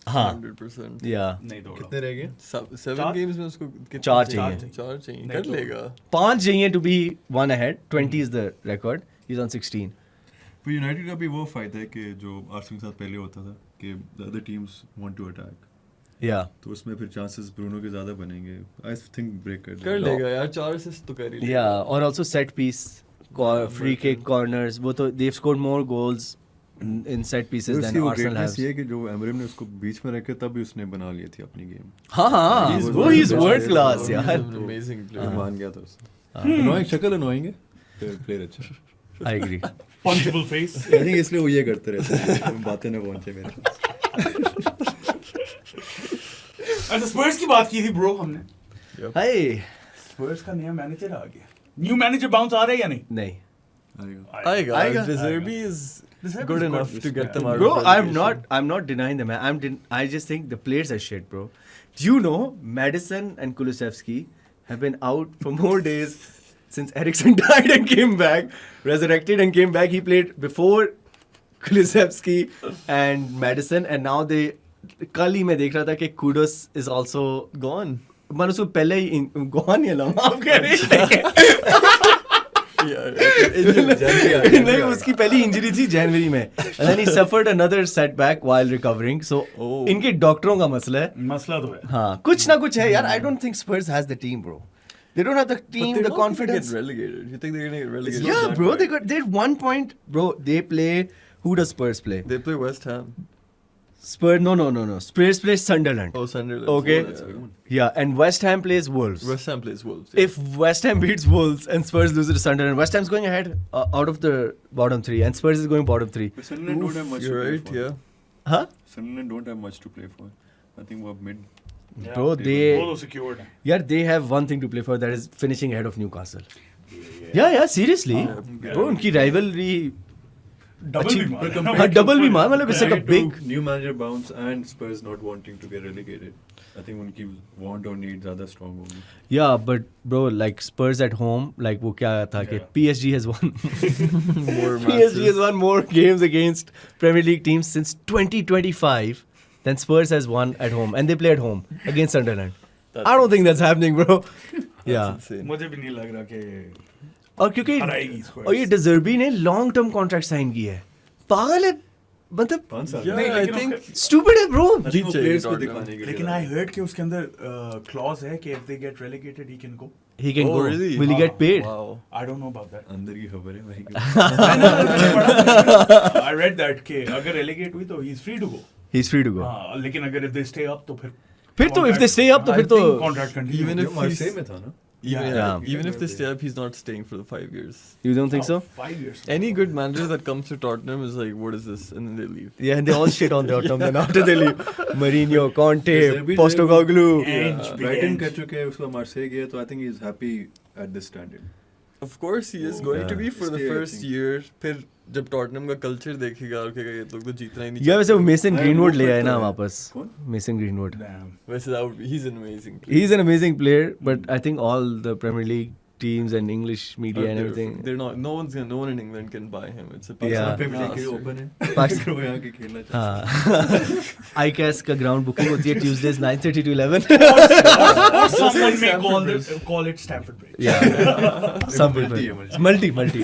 Speaker 2: हाँ
Speaker 4: 100%.
Speaker 2: या
Speaker 1: नहीं तोड़ा.
Speaker 3: कितने रह गए?
Speaker 4: 7
Speaker 1: चार?
Speaker 4: games में उसको कितने
Speaker 2: चार
Speaker 4: चाहिए?
Speaker 2: चाहिए.
Speaker 4: चार चाहिए.
Speaker 1: नहीं
Speaker 4: कर
Speaker 1: तो-
Speaker 4: लेगा.
Speaker 2: 5 चाहिए to be 1 ahead. 20 is the record. He's on 16.
Speaker 3: पर यूनाइटेड का भी वो फायदा है कि जो आर्सेनल के साथ पहले होता था कि the other teams want to attack.
Speaker 2: Yeah.
Speaker 3: तो उसमें फिर चांसेस ब्रूनो के ज्यादा बनेंगे. आई थिंक ब्रेक कर
Speaker 4: कर लेगा यार. 4 assist तो कर ही लेगा.
Speaker 2: Yeah, or also set piece, free kick, corners. वो तो they've scored more goals in set pieces than Arsenal has.
Speaker 3: ये कि जो एमरिम ने उसको बीच में रखे तब भी उसने बना ली थी अपनी गेम.
Speaker 2: हाँ, वो he's world class
Speaker 4: He's
Speaker 2: यार.
Speaker 4: an amazing player.
Speaker 3: मान गया था उसने. अनोइंग शक्ल अनोइंग है. प्लेयर अच्छा.
Speaker 2: I agree.
Speaker 1: Punchable face.
Speaker 3: I think इसलिए वो ये करते रहते हैं. बातें ना पहुंचे मेरे.
Speaker 1: अच्छा Spurs की बात की थी bro हमने.
Speaker 2: Hey.
Speaker 1: Spurs का नया मैनेजर आ गया. New manager bounce आ रहा है या नहीं?
Speaker 2: नहीं.
Speaker 3: आएगा.
Speaker 4: आएगा.
Speaker 2: आएगा.
Speaker 4: De Zerbi is
Speaker 1: De Zerbi
Speaker 4: good
Speaker 1: is
Speaker 4: enough
Speaker 1: good.
Speaker 4: to get them out
Speaker 2: Bro,
Speaker 4: of
Speaker 2: I'm not denying them. I just think the players are shit, bro. Do you know Madison and Kulusevski have been out for more days since Eriksen died and came back, resurrected and came back. He played before Kulusevski and Madison, and now they. कल ही मैं देख रहा था कि Kudos is also
Speaker 4: gone.
Speaker 2: मैंने उसको पहले ही gone या माफ करें. नहीं उसकी पहली इंजरी थी जनवरी में and then he suffered another setback while recovering. So इनके डॉक्टरों का मसला है.
Speaker 1: मसला तो है.
Speaker 2: हाँ कुछ ना कुछ है यार. I don't think Spurs has the team, bro. They don't have the team, the confidence.
Speaker 4: Get relegated. You think they're gonna get relegated?
Speaker 2: Yeah, bro. They're 1 point, bro. They play. Who does Spurs play?
Speaker 4: They play West Ham.
Speaker 2: Spurs. No. Spurs plays Sunderland.
Speaker 4: Oh, Sunderland.
Speaker 2: Okay.
Speaker 4: Oh, yeah.
Speaker 2: Yeah, and West Ham plays Wolves.
Speaker 4: West Ham plays Wolves. Yeah.
Speaker 2: If West Ham beats Wolves and Spurs loses to Sunderland, West Ham's going ahead out of the bottom 3, and Spurs is going bottom 3.
Speaker 3: But Sunderland don't have much
Speaker 4: You're
Speaker 3: to play
Speaker 4: right.
Speaker 3: for.
Speaker 4: Yeah.
Speaker 2: Huh?
Speaker 3: Sunderland don't have much to play for. I think we're mid.
Speaker 2: Bro,
Speaker 1: वो
Speaker 2: they
Speaker 1: तो secured है.
Speaker 2: yeah, they have one thing to play for, that is finishing ahead of Newcastle. Yeah, seriously. Bro, उनकी rivalry
Speaker 1: Double
Speaker 2: अच्छी-
Speaker 1: भी मार है.
Speaker 2: हाँ, double भी मार, मतलब it's like a big.
Speaker 3: New manager bounce and Spurs not wanting to get relegated. I think उनकी want और need ज़्यादा strong होगी.
Speaker 2: Yeah, but bro, like Spurs at home, like वो क्या था कि
Speaker 1: Yeah.
Speaker 2: PSG has won
Speaker 4: More
Speaker 2: PSG has won more games against Premier League teams since 2025 than Spurs has won at home, and they play at home against Sunderland.
Speaker 4: That's
Speaker 2: I don't think that's happening, bro. Yeah,
Speaker 4: insane.
Speaker 1: मुझे भी नहीं लग रहा कि
Speaker 2: और क्योंकि
Speaker 1: हराएगी Spurs.
Speaker 2: और ये डिजर्बी ने लॉन्ग टर्म कॉन्ट्रैक्ट साइन की है, पागल है, मतलब
Speaker 3: 5 साल.
Speaker 4: Yeah,
Speaker 1: नहीं,
Speaker 4: I
Speaker 1: लेकिन
Speaker 4: think
Speaker 2: स्टूपिड है ब्रो.
Speaker 3: I think वो
Speaker 4: चाहिए
Speaker 3: players को
Speaker 4: Tottenham.
Speaker 3: दिखाने के लिए.
Speaker 1: लेकिन आई हर्ड कि उसके अंदर क्लॉज है कि if they get relegated he can go.
Speaker 2: He can
Speaker 4: Oh,
Speaker 2: go.
Speaker 4: really?
Speaker 2: Will he get paid?
Speaker 4: Wow.
Speaker 1: I don't know about that.
Speaker 3: अंदर की खबर है भाई.
Speaker 1: आई रेड दैट कि अगर रेलेगेट हुई तो he is free to go.
Speaker 2: He's free to go.
Speaker 1: हाँ, लेकिन अगर इफ दे स्टे अप तो
Speaker 2: फिर तो if they stay up तो फिर तो
Speaker 1: कॉन्ट्रैक्ट कंटिन्यू.
Speaker 4: Even
Speaker 3: जो
Speaker 4: if
Speaker 3: मार्सेई
Speaker 4: he's-
Speaker 3: में था ना.
Speaker 4: Even,
Speaker 2: Yeah.
Speaker 4: if they stay up, he's not staying for the 5 years.
Speaker 2: you don't think so?
Speaker 1: 5 years.
Speaker 4: Any good manager that comes to Tottenham is like, what is this? And then they leave.
Speaker 2: Yeah, and they all shit on Tottenham then after they leave. Mourinho, Conte,
Speaker 3: Deserbi
Speaker 2: Postecoglou.
Speaker 1: Ange, big
Speaker 3: Brighton
Speaker 1: Ange.
Speaker 3: कर चुके हैं, उसका Marseille गया तो I think he's happy at this standard.
Speaker 4: Of course he is
Speaker 3: Oh,
Speaker 4: going
Speaker 2: yeah.
Speaker 4: to be for the
Speaker 3: Stay, I
Speaker 4: first
Speaker 3: think.
Speaker 4: year. फिर जब Tottenham का culture देखेगा और कहेगा ये लोग तो जीतना ही नहीं
Speaker 2: Yeah, वैसे वो मेसन
Speaker 3: I
Speaker 2: ग्रीनवुड
Speaker 3: hope
Speaker 2: ले आए
Speaker 3: that,
Speaker 2: ना
Speaker 3: uh,
Speaker 2: वापस.
Speaker 3: कौन?
Speaker 2: Mason greenwood.
Speaker 1: Damn.
Speaker 4: वैसे that would be, he's an amazing player.
Speaker 2: He's an amazing player, but I think all the Premier League teams and English media and
Speaker 4: They're-
Speaker 2: everything.
Speaker 4: They're not. No one in England can buy him. It's a
Speaker 2: Yeah.
Speaker 3: Pakistan पे भी लेके
Speaker 4: bastard.
Speaker 3: open है.
Speaker 2: Pakistan-
Speaker 3: अगर वो यहाँ के खेलना चाहते
Speaker 2: हाँ. ICAS का ग्राउंड बुकिंग होती है Tuesdays 9:30 to 11.
Speaker 1: Or someone may
Speaker 4: Stamford
Speaker 1: call it Stamford Bridge.
Speaker 2: Yeah. Some
Speaker 3: multi
Speaker 2: people.
Speaker 3: है,
Speaker 2: Multi.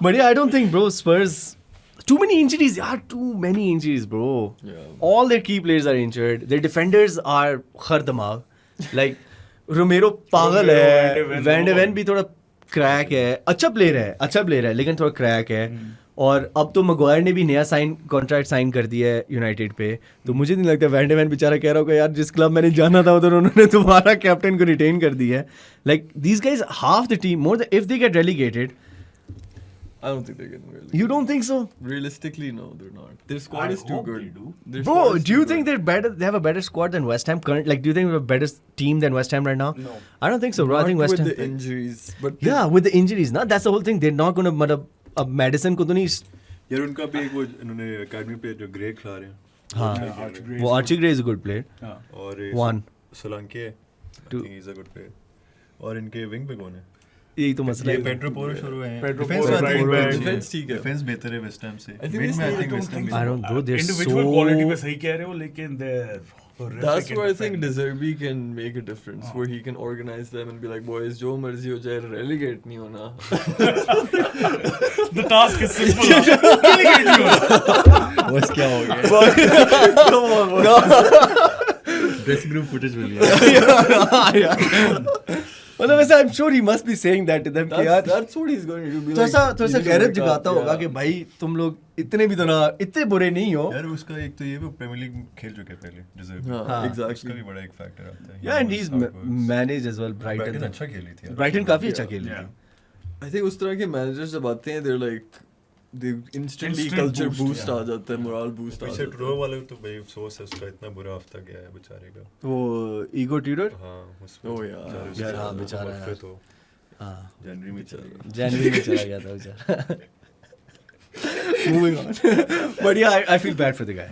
Speaker 2: But yeah, I don't think, bro, Spurs. Too many injuries. Yeah, too many injuries, bro.
Speaker 4: Yeah.
Speaker 2: All their key players are injured. Their defenders are khar damag. Like Romero पागल
Speaker 1: Romero,
Speaker 2: है.
Speaker 1: Van de Ven,
Speaker 2: Van de Ven
Speaker 1: no.
Speaker 2: भी थोड़ा crack है. अच्छा player है लेकिन थोड़ा crack है. और अब तो मगवायर ने भी नया कॉन्ट्रैक्ट साइन कर दिया है यूनाइटेड पे. तो मुझे नहीं लगता वैन डे वैन बेचारा कह रहा होगा यार जिस क्लब मैंने जाना था उधर उन्होंने तुम्हारा कैप्टन को रिटेन कर दिया है. Like these guys half the team more if they gate relegated.
Speaker 4: I don't think they're getting relegated.
Speaker 2: You don't think so?
Speaker 4: Realistically, no, they're not. Their squad
Speaker 1: I
Speaker 4: is too
Speaker 1: hope
Speaker 4: good.
Speaker 1: they do.
Speaker 4: Their
Speaker 2: Bro,
Speaker 4: squad is
Speaker 2: do you
Speaker 4: too
Speaker 2: think
Speaker 4: good.
Speaker 2: they're better? They have a better squad than West Ham current. Like, do you think we have a better team than West Ham right now?
Speaker 1: No.
Speaker 2: I don't think so, bro. I
Speaker 4: Not
Speaker 2: think West
Speaker 4: with
Speaker 2: Ham.
Speaker 4: the injuries, but
Speaker 2: Yeah, with the injuries, ना that's the whole thing. They're not gonna मतलब अब Madison को तो नहीं.
Speaker 3: यार उनका भी एक वो इन्होंने एकेडमी पे जो ग्रे खिला रहे हैं.
Speaker 2: हाँ.
Speaker 1: Yeah, Archie Gray is
Speaker 2: वो
Speaker 1: good.
Speaker 2: Archie Gray is a good player.
Speaker 1: हाँ.
Speaker 3: और
Speaker 2: One.
Speaker 3: सोलंके है.
Speaker 2: Two.
Speaker 3: I think he's a good player. और इनके विंग पे कौन है?
Speaker 2: यही तो मसला
Speaker 3: ये
Speaker 2: है.
Speaker 3: पेड्रो पोरो शुरू है.
Speaker 1: Pedro
Speaker 3: Defense
Speaker 1: Porro,
Speaker 3: में I think
Speaker 1: right
Speaker 3: उनका
Speaker 1: back.
Speaker 3: अच्छी है.
Speaker 4: Defense ठीक है.
Speaker 3: Defense बेहतर है वेस्ट हैम से.
Speaker 4: I think
Speaker 3: Mid
Speaker 4: this
Speaker 3: में I
Speaker 4: year I
Speaker 3: think
Speaker 4: don't
Speaker 3: West Ham
Speaker 4: think
Speaker 2: I don't know. They're
Speaker 1: Individual
Speaker 2: so.
Speaker 1: quality पे सही कह रहे हो लेकिन they're horrific
Speaker 4: that's
Speaker 1: in
Speaker 4: where I think
Speaker 1: defense.
Speaker 4: De Zerbi can make a difference, where he can organize them and be like, boys, जो मर्जी हो जाए, relegate नहीं होना.
Speaker 1: The task is simple. Relegate you.
Speaker 3: बस क्या हो गया?
Speaker 4: Come on, boys.
Speaker 3: Dressing room footage मिल गया.
Speaker 2: मतलब वैसे I'm sure he must be saying that to them कि यार
Speaker 4: That's what he's going to do. Be
Speaker 2: थोड़ा सा
Speaker 4: like,
Speaker 2: गैरत
Speaker 4: you need to
Speaker 2: जगाता
Speaker 4: wake up,
Speaker 2: होगा
Speaker 4: yeah.
Speaker 2: कि भाई तुम लोग इतने भी तो ना इतने बुरे नहीं हो.
Speaker 3: यार उसका एक तो ये भी प्रीमियर लीग खेल चुके हैं पहले. डिजर्व.
Speaker 4: हाँ,
Speaker 2: हाँ.
Speaker 3: उसका
Speaker 4: exactly.
Speaker 3: भी बड़ा एक फैक्टर आता है.
Speaker 2: Yeah, and he's managed as well.
Speaker 3: Brighton
Speaker 2: Brighton.
Speaker 3: अच्छा खेली थी. यार.
Speaker 2: Brighton काफी अच्छा खेल रही
Speaker 1: Yeah.
Speaker 2: थी.
Speaker 4: I think उस तरह के managers जब आते हैं, they're like, they instantly
Speaker 1: Instant
Speaker 4: culture
Speaker 1: boost,
Speaker 4: boost
Speaker 1: yeah.
Speaker 4: आ जाता है, morale boost आ
Speaker 3: पीछे
Speaker 4: जाता है.
Speaker 3: ट्रो वाले तो भाई अफसोस है उसका इतना बुरा हफ्ता गया है बेचारे का.
Speaker 2: वो ईगो ट्यूडर.
Speaker 3: हाँ उसमें
Speaker 4: Oh, yeah.
Speaker 2: यार, हाँ, बेचारा
Speaker 3: वक्त पे
Speaker 2: यार.
Speaker 3: तो
Speaker 2: हाँ.
Speaker 3: जनवरी में चला गया.
Speaker 2: January में चला गया था बेचारा. Moving on. But yeah, I feel bad for the guy.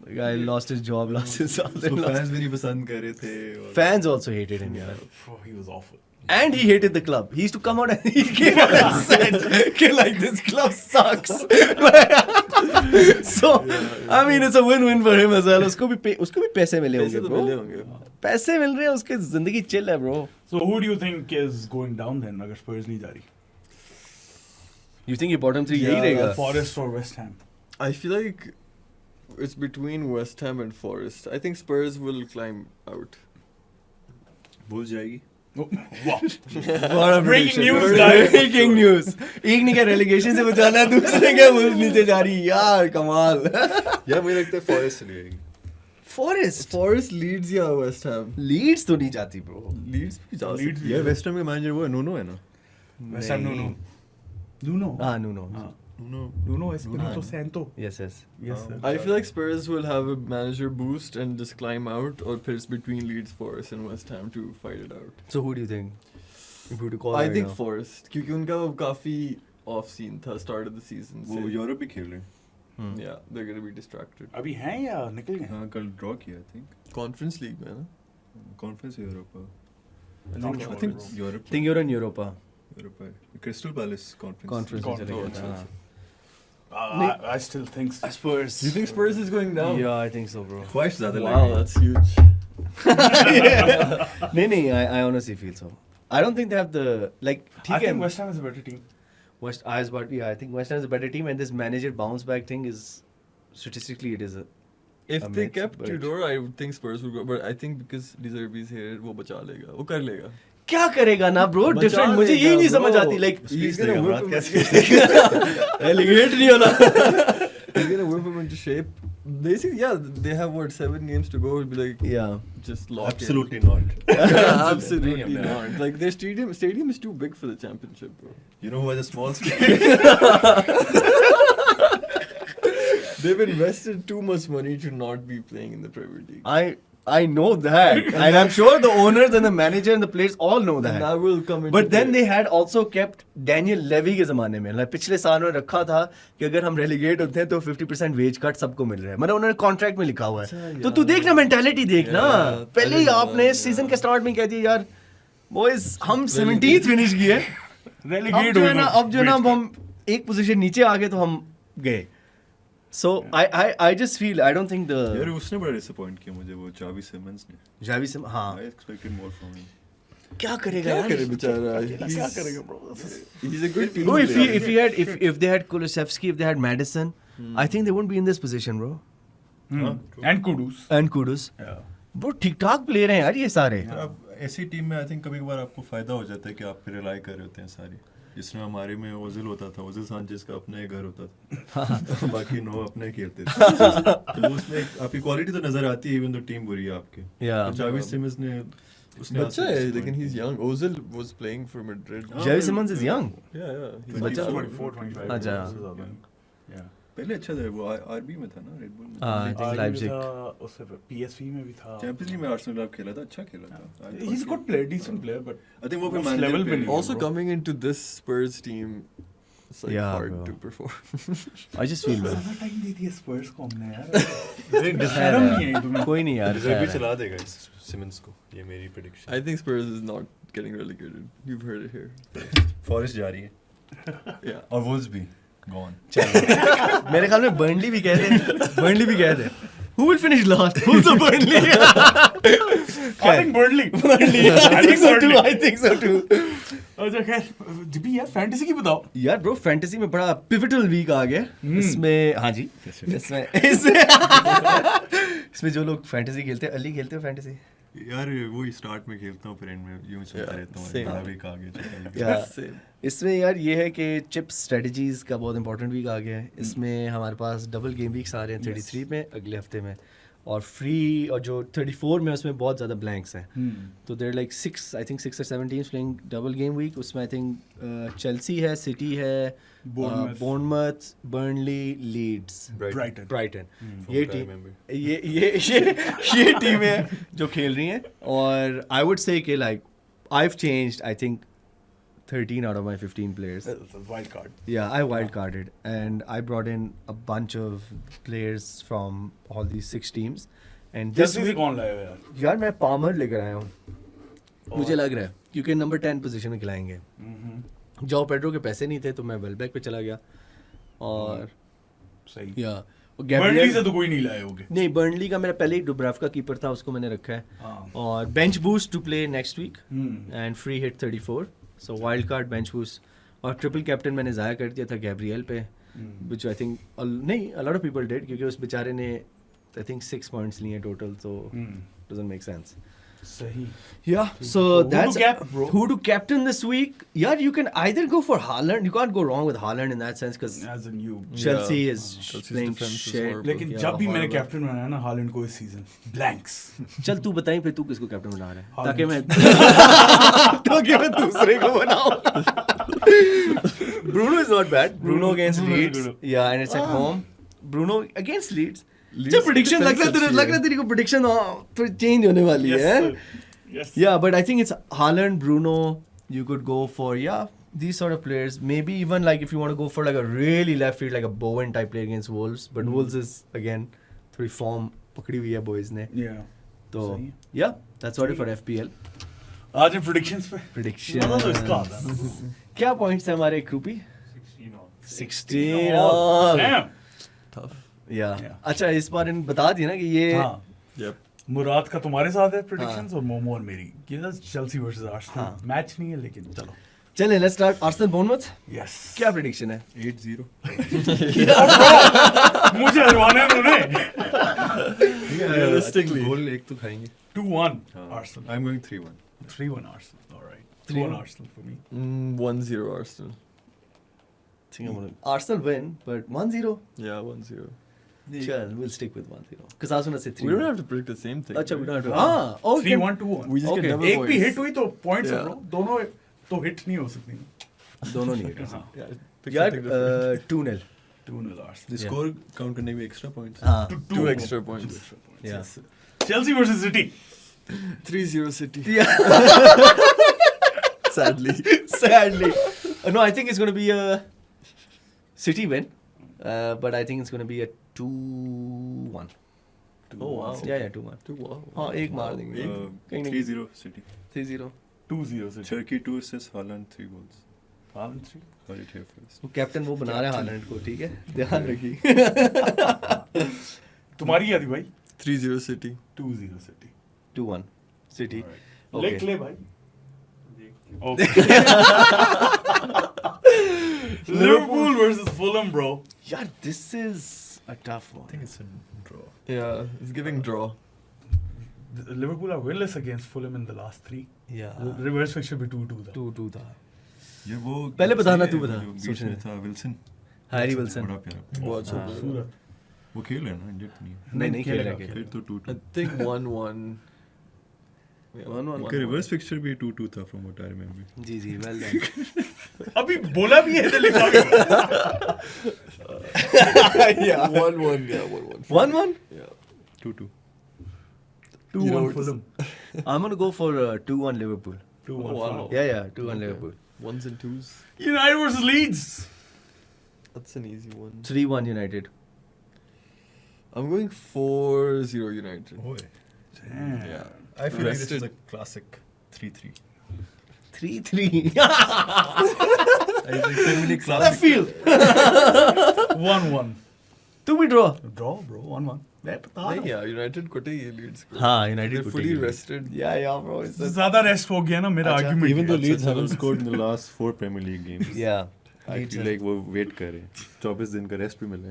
Speaker 2: The guy lost his job, lost his
Speaker 3: तो
Speaker 2: something.
Speaker 3: फैंस भी नहीं पसंद कर रहे थे. और
Speaker 2: Fans also hated him, yeah.
Speaker 1: Oh, he was awful.
Speaker 2: And he hated the club. He used to come out and he came out and said, "Okay, like this club sucks." So, I mean, it's a win-win for him as well. उसको भी पैसे मिले
Speaker 4: पैसे
Speaker 2: होंगे,
Speaker 4: तो मिले
Speaker 2: bro.
Speaker 4: होंगे.
Speaker 2: पैसे मिल रहे हैं उसके जिंदगी chill है, bro.
Speaker 1: So who do you think is going down then अगर Spurs नहीं जा रही?
Speaker 2: You think ये bottom three यही
Speaker 4: Yeah,
Speaker 2: रहेगा?
Speaker 1: Forest or West Ham?
Speaker 4: I feel like it's between West Ham and Forest. I think Spurs will climb out.
Speaker 3: भूल जाएगी.
Speaker 1: Oh, wow.
Speaker 2: What a
Speaker 1: Breaking
Speaker 2: prediction.
Speaker 1: news, guys.
Speaker 2: Breaking news. एक ने क्या relegation से बचाना है, दूसरे क्या वो नीचे जा रही है. यार कमाल.
Speaker 3: यार मुझे लगता है फॉरेस्ट चली जाएगी.
Speaker 2: Forest.
Speaker 4: Forest leads या West Ham.
Speaker 2: Leeds तो नहीं जाती, bro.
Speaker 4: Leeds भी जा
Speaker 1: Leeds
Speaker 4: सकती
Speaker 3: यार
Speaker 4: है.
Speaker 3: वेस्ट हैम का मैनेजर वो है नूनो है ना.
Speaker 1: West Ham Nuno. Nuno?
Speaker 2: Ah, no.
Speaker 1: हाँ.
Speaker 3: Nuno.
Speaker 1: Nuno Espirito Santo.
Speaker 2: Yes.
Speaker 1: Yes, sir.
Speaker 4: I feel like Spurs will have a manager boost and just climb out, or it's between Leeds, Forest, and West Ham to fight it out.
Speaker 2: So who do you think? If we were to call
Speaker 4: I
Speaker 2: right
Speaker 4: think
Speaker 2: now.
Speaker 4: Forest, क्योंकि उनका वो काफी off scene था start of the season.
Speaker 3: वो
Speaker 4: से.
Speaker 3: Europe भी खेल रहे हैं.
Speaker 4: Yeah, they're going to be distracted.
Speaker 1: अभी हैं या निकल गए?
Speaker 3: हाँ कल ड्रॉ किया आई थिंक
Speaker 4: Conference League में ना?
Speaker 3: Conference Europa
Speaker 1: Not
Speaker 3: I
Speaker 1: sure,
Speaker 3: think
Speaker 1: bro.
Speaker 3: Europe
Speaker 2: think you're in Europa
Speaker 3: Europa crystal palace conference
Speaker 2: conference में चले गए थे हाँ
Speaker 1: I still think so.
Speaker 2: Spurs
Speaker 4: You think Spurs is going down?
Speaker 2: yeah I think so bro
Speaker 3: ख्वाहिश ज़्यादा
Speaker 4: Wow,
Speaker 3: लगी
Speaker 4: that's huge.
Speaker 2: नहीं I honestly feel so I don't think they have the like
Speaker 1: I
Speaker 2: ठीक है
Speaker 1: think West Ham is a better team.
Speaker 2: I think West Ham is a better team and this manager bounce back thing is statistically it is a
Speaker 4: If
Speaker 2: a
Speaker 4: they
Speaker 2: myth,
Speaker 4: kept
Speaker 2: but-
Speaker 4: Tudor, I would think Spurs would go. But I think because De Zerbi is here, वो बचा लेगा, वो कर लेगा.
Speaker 2: क्या करेगा ना bro
Speaker 4: बचा
Speaker 2: डिफरेंट मुझे
Speaker 4: लेगा,
Speaker 2: यही नहीं
Speaker 4: bro.
Speaker 2: समझ आती लाइक
Speaker 4: He's
Speaker 3: देगा,
Speaker 4: gonna whip
Speaker 3: रात
Speaker 4: him.
Speaker 3: कैसे
Speaker 2: एलिगेट नहीं होना
Speaker 4: He's gonna whip him into shape. Basically, yeah, they have what 7 games to go. It'll be like
Speaker 2: yeah
Speaker 4: just lock
Speaker 3: Absolutely not.
Speaker 4: it. Absolutely
Speaker 3: नहीं,
Speaker 4: not. Like their stadium is too big for the championship, bro.
Speaker 3: You know who has a small stadium?
Speaker 4: They've invested too much money to not be playing in the Premier League.
Speaker 2: I know that and I'm sure the owners and the manager and the players all know
Speaker 4: And
Speaker 2: that
Speaker 4: that will come into
Speaker 2: but then
Speaker 4: play.
Speaker 2: they had also kept Daniel Levy के ज़माने में like पिछले साल में रखा था कि अगर हम relegate होते हैं तो 50% wage cut सबको मिल रहा है मतलब उन्होंने contract में लिखा हुआ है
Speaker 4: अच्छा,
Speaker 2: तो तू
Speaker 4: यार।
Speaker 2: देखना mentality देखना
Speaker 4: Yeah,
Speaker 2: पहले ही
Speaker 4: I
Speaker 2: आपने
Speaker 4: know,
Speaker 2: सीजन
Speaker 4: yeah.
Speaker 2: के स्टार्ट में कह दिया यार boys हम 17th फिनिश किए अब जो है ना अब हम एक पोजीशन नीचे आ गए तो हम गए so I just feel I don't think
Speaker 3: यार
Speaker 2: the
Speaker 3: उसने बड़ा डिसअपॉइंट किया मुझे वो जावी सिमंस ने
Speaker 2: जावी से हाँ
Speaker 3: I expected more from him.
Speaker 2: क्या करेगा
Speaker 4: क्या
Speaker 2: यार
Speaker 4: करे बेचारा?
Speaker 1: क्या करेगा bro?
Speaker 4: He's a good team
Speaker 2: Bro,
Speaker 4: player.
Speaker 2: if they had Kulusevski, if they had Madison, I think they wouldn't be in this position, bro.
Speaker 1: And Kudus.
Speaker 2: And Kudus.
Speaker 1: Yeah.
Speaker 2: Bro, ठीक-ठाक player हैं यार ये सारे.
Speaker 3: तो अब ऐसी team में I think कभी कभार आपको फायदा हो जाता है कि आप पे रिलाई कर रहे होते हैं सारी जिसमें हमारे में ओजिल होता था ओजिल सांचेज का अपना ही घर होता था बाकी 9 अपने खेलते थे तो उसमें आपकी क्वालिटी तो नजर आती है इवन तो टीम बुरी है आपकी
Speaker 2: Yeah.
Speaker 3: तो जावी सिमंस ने उसने
Speaker 4: बच्चा है लेकिन he's young. Ozil was playing for Madrid.
Speaker 2: Javi Simmons is young.
Speaker 4: Yeah. He's
Speaker 2: बच्चा-
Speaker 1: 24, 25.
Speaker 2: अच्छा।
Speaker 1: उससे ज्यादा नहीं. Yeah.
Speaker 3: पहले अच्छा था वो आरबी में था ना रेड बुल में
Speaker 2: हाँ, I think
Speaker 1: आर्मी में
Speaker 2: Leipzig.
Speaker 1: था, उससे PSV में भी था.
Speaker 3: चैंपियंस लीग में आर्सेनल अब खेला था अच्छा खेला था
Speaker 1: He's a good player, decent player, but
Speaker 3: I think वो
Speaker 1: उस
Speaker 3: फिर मैनेजर
Speaker 1: level पे
Speaker 3: पे
Speaker 1: नहीं.
Speaker 4: Also
Speaker 1: bro.
Speaker 4: coming into this Spurs team, it's like
Speaker 2: Yeah,
Speaker 4: hard
Speaker 2: bro.
Speaker 4: to perform.
Speaker 2: I just feel bad.
Speaker 1: ज्यादा टाइम दे दिया स्पर्स को हमने यार. शर्म नहीं है तुम्हें.
Speaker 2: कोई नहीं यार.
Speaker 3: रिजर्व भी
Speaker 2: खैर है.
Speaker 3: चला देगा इस सिमंस को ये मेरी prediction
Speaker 4: I think Spurs is not getting relegated. You've heard it here.
Speaker 3: Forest जा रही है
Speaker 4: Yeah.
Speaker 3: और वुल्व्स भी गॉन
Speaker 2: मेरे ख्याल में बर्नली भी कह दे. Who will finish last? Who's the Burnley?
Speaker 1: I think Burnley.
Speaker 2: I think so too.
Speaker 1: अच्छा खैर जिबी यार फैंटेसी की बताओ.
Speaker 2: यार ब्रो फैंटेसी में बड़ा पिवटल वीक आ गया इसमें हाँ जी इसमें जो लोग फैंटेसी खेलते हैं अली खेलते हो फैंटेसी
Speaker 3: यार वो ही स्टार्ट में खेलता हूँ फिर एंड में यूं ही चलता
Speaker 4: Yeah,
Speaker 3: रहता हूँ
Speaker 4: same.
Speaker 3: बड़ा वीक आगे चलता है
Speaker 2: या
Speaker 4: Same.
Speaker 2: इसमें यार ये है कि चिप स्ट्रेटजीज का बहुत इंपॉर्टेंट वीक आ गया है इसमें हमारे पास डबल गेम वीक्स आ रहे हैं 33 में अगले हफ्ते में और फ्री और जो 34 में उसमें बहुत ज़्यादा ब्लैंक्स हैं तो there like 6 I think 6 or 7 teams playing double game week उसमें आई थिंक चेल्सी है सिटी है
Speaker 1: Bournemouth.
Speaker 2: Bournemouth Burnley Leeds
Speaker 1: Brighton.
Speaker 2: Brighton
Speaker 3: From
Speaker 2: ये
Speaker 3: what I
Speaker 2: टीम
Speaker 3: remember.
Speaker 2: ये टीमें जो खेल रही हैं और आई वुड से कि like I have changed I think 13 out of my 15 players.
Speaker 1: It's a wild card.
Speaker 2: Yeah, I wildcarded and I brought in a bunch of players from all these 6 teams. And this
Speaker 1: जल्दी से
Speaker 2: week,
Speaker 1: कौन लाएगा यार?
Speaker 2: यार मैं Palmer लेकर आया हूँ मुझे लग रहा है क्योंकि नंबर 10 पोजीशन में खिलाएंगे जो पेड्रो के पैसे नहीं थे तो मैं वेलबैक पे चला गया और
Speaker 1: सही.
Speaker 2: या
Speaker 1: बर्नली से तो कोई नहीं लाए होगे.
Speaker 2: नहीं बर्नली का मेरा पहले ही डुब्राव का कीपर था उसको मैंने रखा है
Speaker 1: हाँ.
Speaker 2: और bench boost to play next week
Speaker 1: hmm.
Speaker 2: And free hit 34 so wild card bench boost और ट्रिपल कैप्टन मैंने ज़ाया कर दिया था गैब्रियल पे विच आई थिंक नहीं a lot of people did क्योंकि उस बेचारे ने आई थिंक 6 पॉइंट्स लिए टोटल तो doesn't make sense.
Speaker 1: सही.
Speaker 2: Yeah, so
Speaker 1: to
Speaker 2: that's
Speaker 1: cap, bro?
Speaker 2: who to captain this week. Yeah, you can either go for Haaland. You can't go wrong with Haaland in that sense because
Speaker 1: As in you.
Speaker 2: Chelsea is
Speaker 4: Chelsea's
Speaker 2: playing
Speaker 4: defense is
Speaker 2: shit.
Speaker 4: horrible.
Speaker 1: लेकिन
Speaker 2: Yeah,
Speaker 1: जब भी मैंने
Speaker 4: horrible.
Speaker 1: Captain बनाया ना Holland को इस season blanks.
Speaker 2: चल तू बताइए फिर तू किसको कैप्टन बना रहा है
Speaker 1: Haaland.
Speaker 2: ताकि मैं ताकि मैं दूसरे को बनाऊं. Bruno is not bad. Bruno against
Speaker 1: Bruno is
Speaker 2: Leeds.
Speaker 1: good.
Speaker 2: Yeah, and it's at home. Bruno against Leeds.
Speaker 4: Leeds
Speaker 2: जब prediction
Speaker 4: defense
Speaker 2: लग
Speaker 4: अच्छी
Speaker 2: रहा
Speaker 4: है.
Speaker 2: तेरे को prediction थोड़ी चेंज होने वाली है.
Speaker 1: Yes.
Speaker 2: Yeah, but I think it's Haaland, Bruno, You could go for these sort of players. Maybe even like if you want to go for like a really left field, like a Bowen type player against Wolves. But Wolves is again थोड़ी form पकड़ी हुई है boys ने.
Speaker 1: Yeah.
Speaker 2: तो
Speaker 1: सही है.
Speaker 2: yeah, that's all for FPL.
Speaker 1: आज हम predictions पे.
Speaker 2: Prediction.
Speaker 1: मजा तो इसका आता है ना.
Speaker 2: क्या points है हमारे groupie? 16
Speaker 1: Oh, damn.
Speaker 4: Tough.
Speaker 2: Yeah.
Speaker 1: Yeah.
Speaker 2: अच्छा इस बार इन बता दिया ना कि ये
Speaker 1: हाँ.
Speaker 4: Yep.
Speaker 1: मुराद का तुम्हारे साथ है predictions और मोमो और मेरी. ये चेल्सी वर्सेस आर्सेनल.
Speaker 2: हाँ.
Speaker 1: मैच नहीं है लेकिन चलो.
Speaker 2: चलें let's start Arsenal Bournemouth.
Speaker 1: Yes.
Speaker 2: क्या prediction है?
Speaker 3: 8-0.
Speaker 1: मुझे हरवाना है उन्होंने.
Speaker 4: Realistically.
Speaker 3: गोल एक तो खाएंगे.
Speaker 1: 2-1
Speaker 3: हाँ.
Speaker 1: Arsenal.
Speaker 3: I'm going 3-1.
Speaker 1: 3-1 Arsenal. All right. 2-1 Arsenal for me.
Speaker 4: 1-0 Arsenal.
Speaker 2: Arsenal win, but 1-0.
Speaker 4: Yeah, 1-0.
Speaker 2: Chal, we'll stick with 1-0. Because I was gonna say 3.
Speaker 4: We don't have to predict the same thing.
Speaker 2: अच्छा, we
Speaker 4: right?
Speaker 2: don't have to. हाँ, okay.
Speaker 1: 3-1 2-1.
Speaker 4: We just
Speaker 2: Okay.
Speaker 4: get double
Speaker 1: एक भी
Speaker 4: points.
Speaker 1: Hit हुई तो points है
Speaker 4: Yeah.
Speaker 1: Bro. दोनों तो hit नहीं हो सकती.
Speaker 2: दोनों नहीं है.
Speaker 1: हाँ.
Speaker 4: Yeah, pick
Speaker 2: यार
Speaker 4: something different.
Speaker 2: 2-0.
Speaker 1: 2-0 Arsenal.
Speaker 3: The
Speaker 2: Yeah.
Speaker 3: score count करने के भी extra points.
Speaker 2: हाँ.
Speaker 4: Two extra points.
Speaker 1: Two extra points.
Speaker 2: Yeah.
Speaker 1: Yes. Chelsea versus City.
Speaker 4: 3-0 City.
Speaker 2: Yeah.
Speaker 4: Sadly.
Speaker 2: Sadly. No, I think it's gonna be a City win. But I think it's gonna be a 2-1.
Speaker 4: Oh, wow.
Speaker 2: Yeah, 2-1.
Speaker 4: Wow.
Speaker 2: हाँ, एक मार देंगे. कहीं नहीं.
Speaker 3: 3-0 City.
Speaker 2: 3-0.
Speaker 1: 2-0 City.
Speaker 3: Cherky 2 assists, Haaland 3 goals.
Speaker 1: Haaland 3.
Speaker 3: Heard it here first.
Speaker 2: वो captain वो बना रहा है हालैंड को, ठीक है? ध्यान रखिए.
Speaker 1: तुम्हारी क्या थी भाई?
Speaker 4: 3-0 City.
Speaker 1: 2-0 City.
Speaker 2: 2-1. City.
Speaker 1: Alright.
Speaker 2: Okay.
Speaker 1: लिख ले भाई. Okay. Liverpool versus Fulham, bro.
Speaker 2: Yeah, this is a tough one.
Speaker 3: I think it's a draw.
Speaker 4: Yeah, it's giving draw.
Speaker 1: Liverpool are winless against Fulham in the last 3.
Speaker 2: Yeah.
Speaker 1: Reverse fixture भी 2-2 था.
Speaker 2: 2-2 था.
Speaker 3: ये वो
Speaker 2: पहले बताना,
Speaker 3: ये
Speaker 2: तू बता,
Speaker 3: जो बीच
Speaker 2: सोचने
Speaker 3: में
Speaker 2: दे.
Speaker 3: था विल्सन.
Speaker 2: Harry Wilson.
Speaker 3: बड़ा प्यारा.
Speaker 4: बहुत अच्छा
Speaker 2: हाँ.
Speaker 4: player.
Speaker 1: सूरत.
Speaker 3: वो खेल रहा है ना, इंजर्ड नहीं है.
Speaker 2: नहीं खेल रहा
Speaker 1: खेलेगा.
Speaker 3: फिर तो 2-2.
Speaker 4: I think 1-1. Yeah,
Speaker 2: 1-1.
Speaker 3: उनका रिवर्स फिक्सचर भी 2-2 था from what I remember.
Speaker 2: Ji ji, well done.
Speaker 1: अभी बोला भी है तो लिखा भी है.
Speaker 2: Yeah.
Speaker 4: 1-1. Yeah, 1-1.
Speaker 2: 1-1?
Speaker 4: Yeah.
Speaker 3: 2-2.
Speaker 1: 2-1
Speaker 4: You know,
Speaker 1: Fulham.
Speaker 2: I'm gonna go for 2-1 Liverpool.
Speaker 1: 2-1
Speaker 4: Wow.
Speaker 1: Fulham.
Speaker 2: Yeah, 2-1 Liverpool.
Speaker 4: 1s and 2s.
Speaker 1: United versus Leeds.
Speaker 4: That's an easy one.
Speaker 2: 3-1 United.
Speaker 4: I'm going 4-0 United.
Speaker 3: Oy.
Speaker 1: Damn.
Speaker 4: Yeah.
Speaker 3: I feel like this
Speaker 4: Rested.
Speaker 3: is a classic 3-3.
Speaker 2: 3-3.
Speaker 3: I think Premier
Speaker 2: Left
Speaker 3: classic.
Speaker 2: field.
Speaker 1: 1-1.
Speaker 2: तू भी draw.
Speaker 1: Draw, bro. 1-1. मैं बता रहा हूँ.
Speaker 4: Yeah, United got a leads.
Speaker 2: हाँ, United
Speaker 4: They're
Speaker 2: को
Speaker 4: fully
Speaker 2: take it.
Speaker 4: rested.
Speaker 2: Yeah, bro. It's
Speaker 1: ज़्यादा rest हो गया ना मेरा
Speaker 2: अच्छा,
Speaker 1: argument.
Speaker 3: Even though Leeds haven't scored in the last 4 Premier League games.
Speaker 2: Yeah.
Speaker 3: I feel like वो wait कर रहे हैं 24 दिन का रेस्ट भी मिले.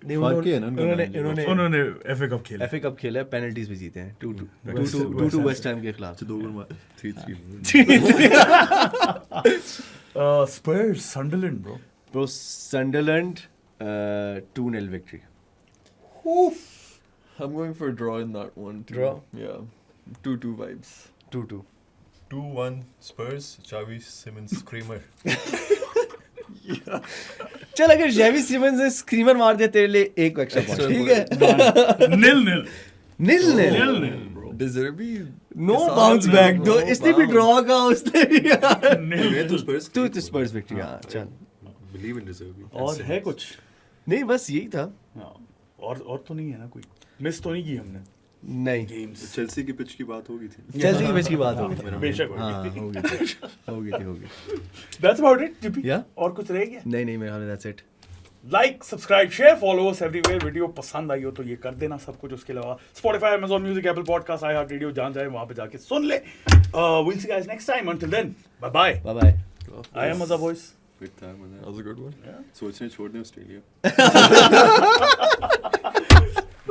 Speaker 2: नहीं,
Speaker 3: फर्क है ना उनका manager.
Speaker 1: उन्होंने FA कप खेला.
Speaker 2: FA कप खेला है, पेनल्टीज भी जीते हैं. 2-2
Speaker 3: West Ham.
Speaker 2: वेस्ट हैम के खिलाफ.
Speaker 3: अच्छा 2 गोल मार 3-3.
Speaker 1: Spurs, Sunderland, bro.
Speaker 2: Bro, Sunderland 2-0 victory.
Speaker 4: I'm going for a draw in that one. Too.
Speaker 2: Draw?
Speaker 4: Yeah. 2-2 vibes.
Speaker 2: 2-2.
Speaker 3: 2-1 Spurs, Xavi Simons screamer.
Speaker 2: चल अगर जेवी सिमंस ने स्क्रीमर मार दिया तेरे लिए एक एक्स्ट्रा पॉइंट, ठीक है?
Speaker 1: 0-0.
Speaker 2: 0-0.
Speaker 1: 0-0, bro.
Speaker 4: Deserve
Speaker 2: no bounce back though, इसने भी ड्रॉ का, उसने भी यार.
Speaker 3: मैं तो Spurs
Speaker 2: तू तो स्पर्स विक्ट्री. हां चल.
Speaker 3: believe in deserving.
Speaker 1: और है कुछ?
Speaker 2: नहीं बस यही था.
Speaker 1: हाँ. और तो नहीं है ना कोई. मिस तो नहीं की हमने.
Speaker 2: नहीं,
Speaker 1: Games.
Speaker 3: चेल्सी की पिच की बात होगी थी.
Speaker 2: चेल्सी की मैच की बात हो गई.
Speaker 1: बेशक
Speaker 2: हाँ
Speaker 1: होगी.
Speaker 2: हो गई थी.
Speaker 1: That's about it, GP.
Speaker 2: Yeah.
Speaker 1: और कुछ रह गया?
Speaker 2: नहीं मेरे ख्याल में that's it.
Speaker 1: Like, subscribe, share, follow us everywhere. Video पसंद आई हो तो ये कर देना सब कुछ. उसके अलावा Spotify, Amazon Music, Apple Podcast, iHeartRadio, जहाँ जाए वहाँ पे जाके सुन ले. We'll see you guys next time. Until then, bye bye.
Speaker 2: Bye bye.
Speaker 1: I am Maza boys.
Speaker 3: फिर था मजा.
Speaker 4: That was a good one.
Speaker 3: सोचने छोड़ दें ऑस्ट्रेलिया.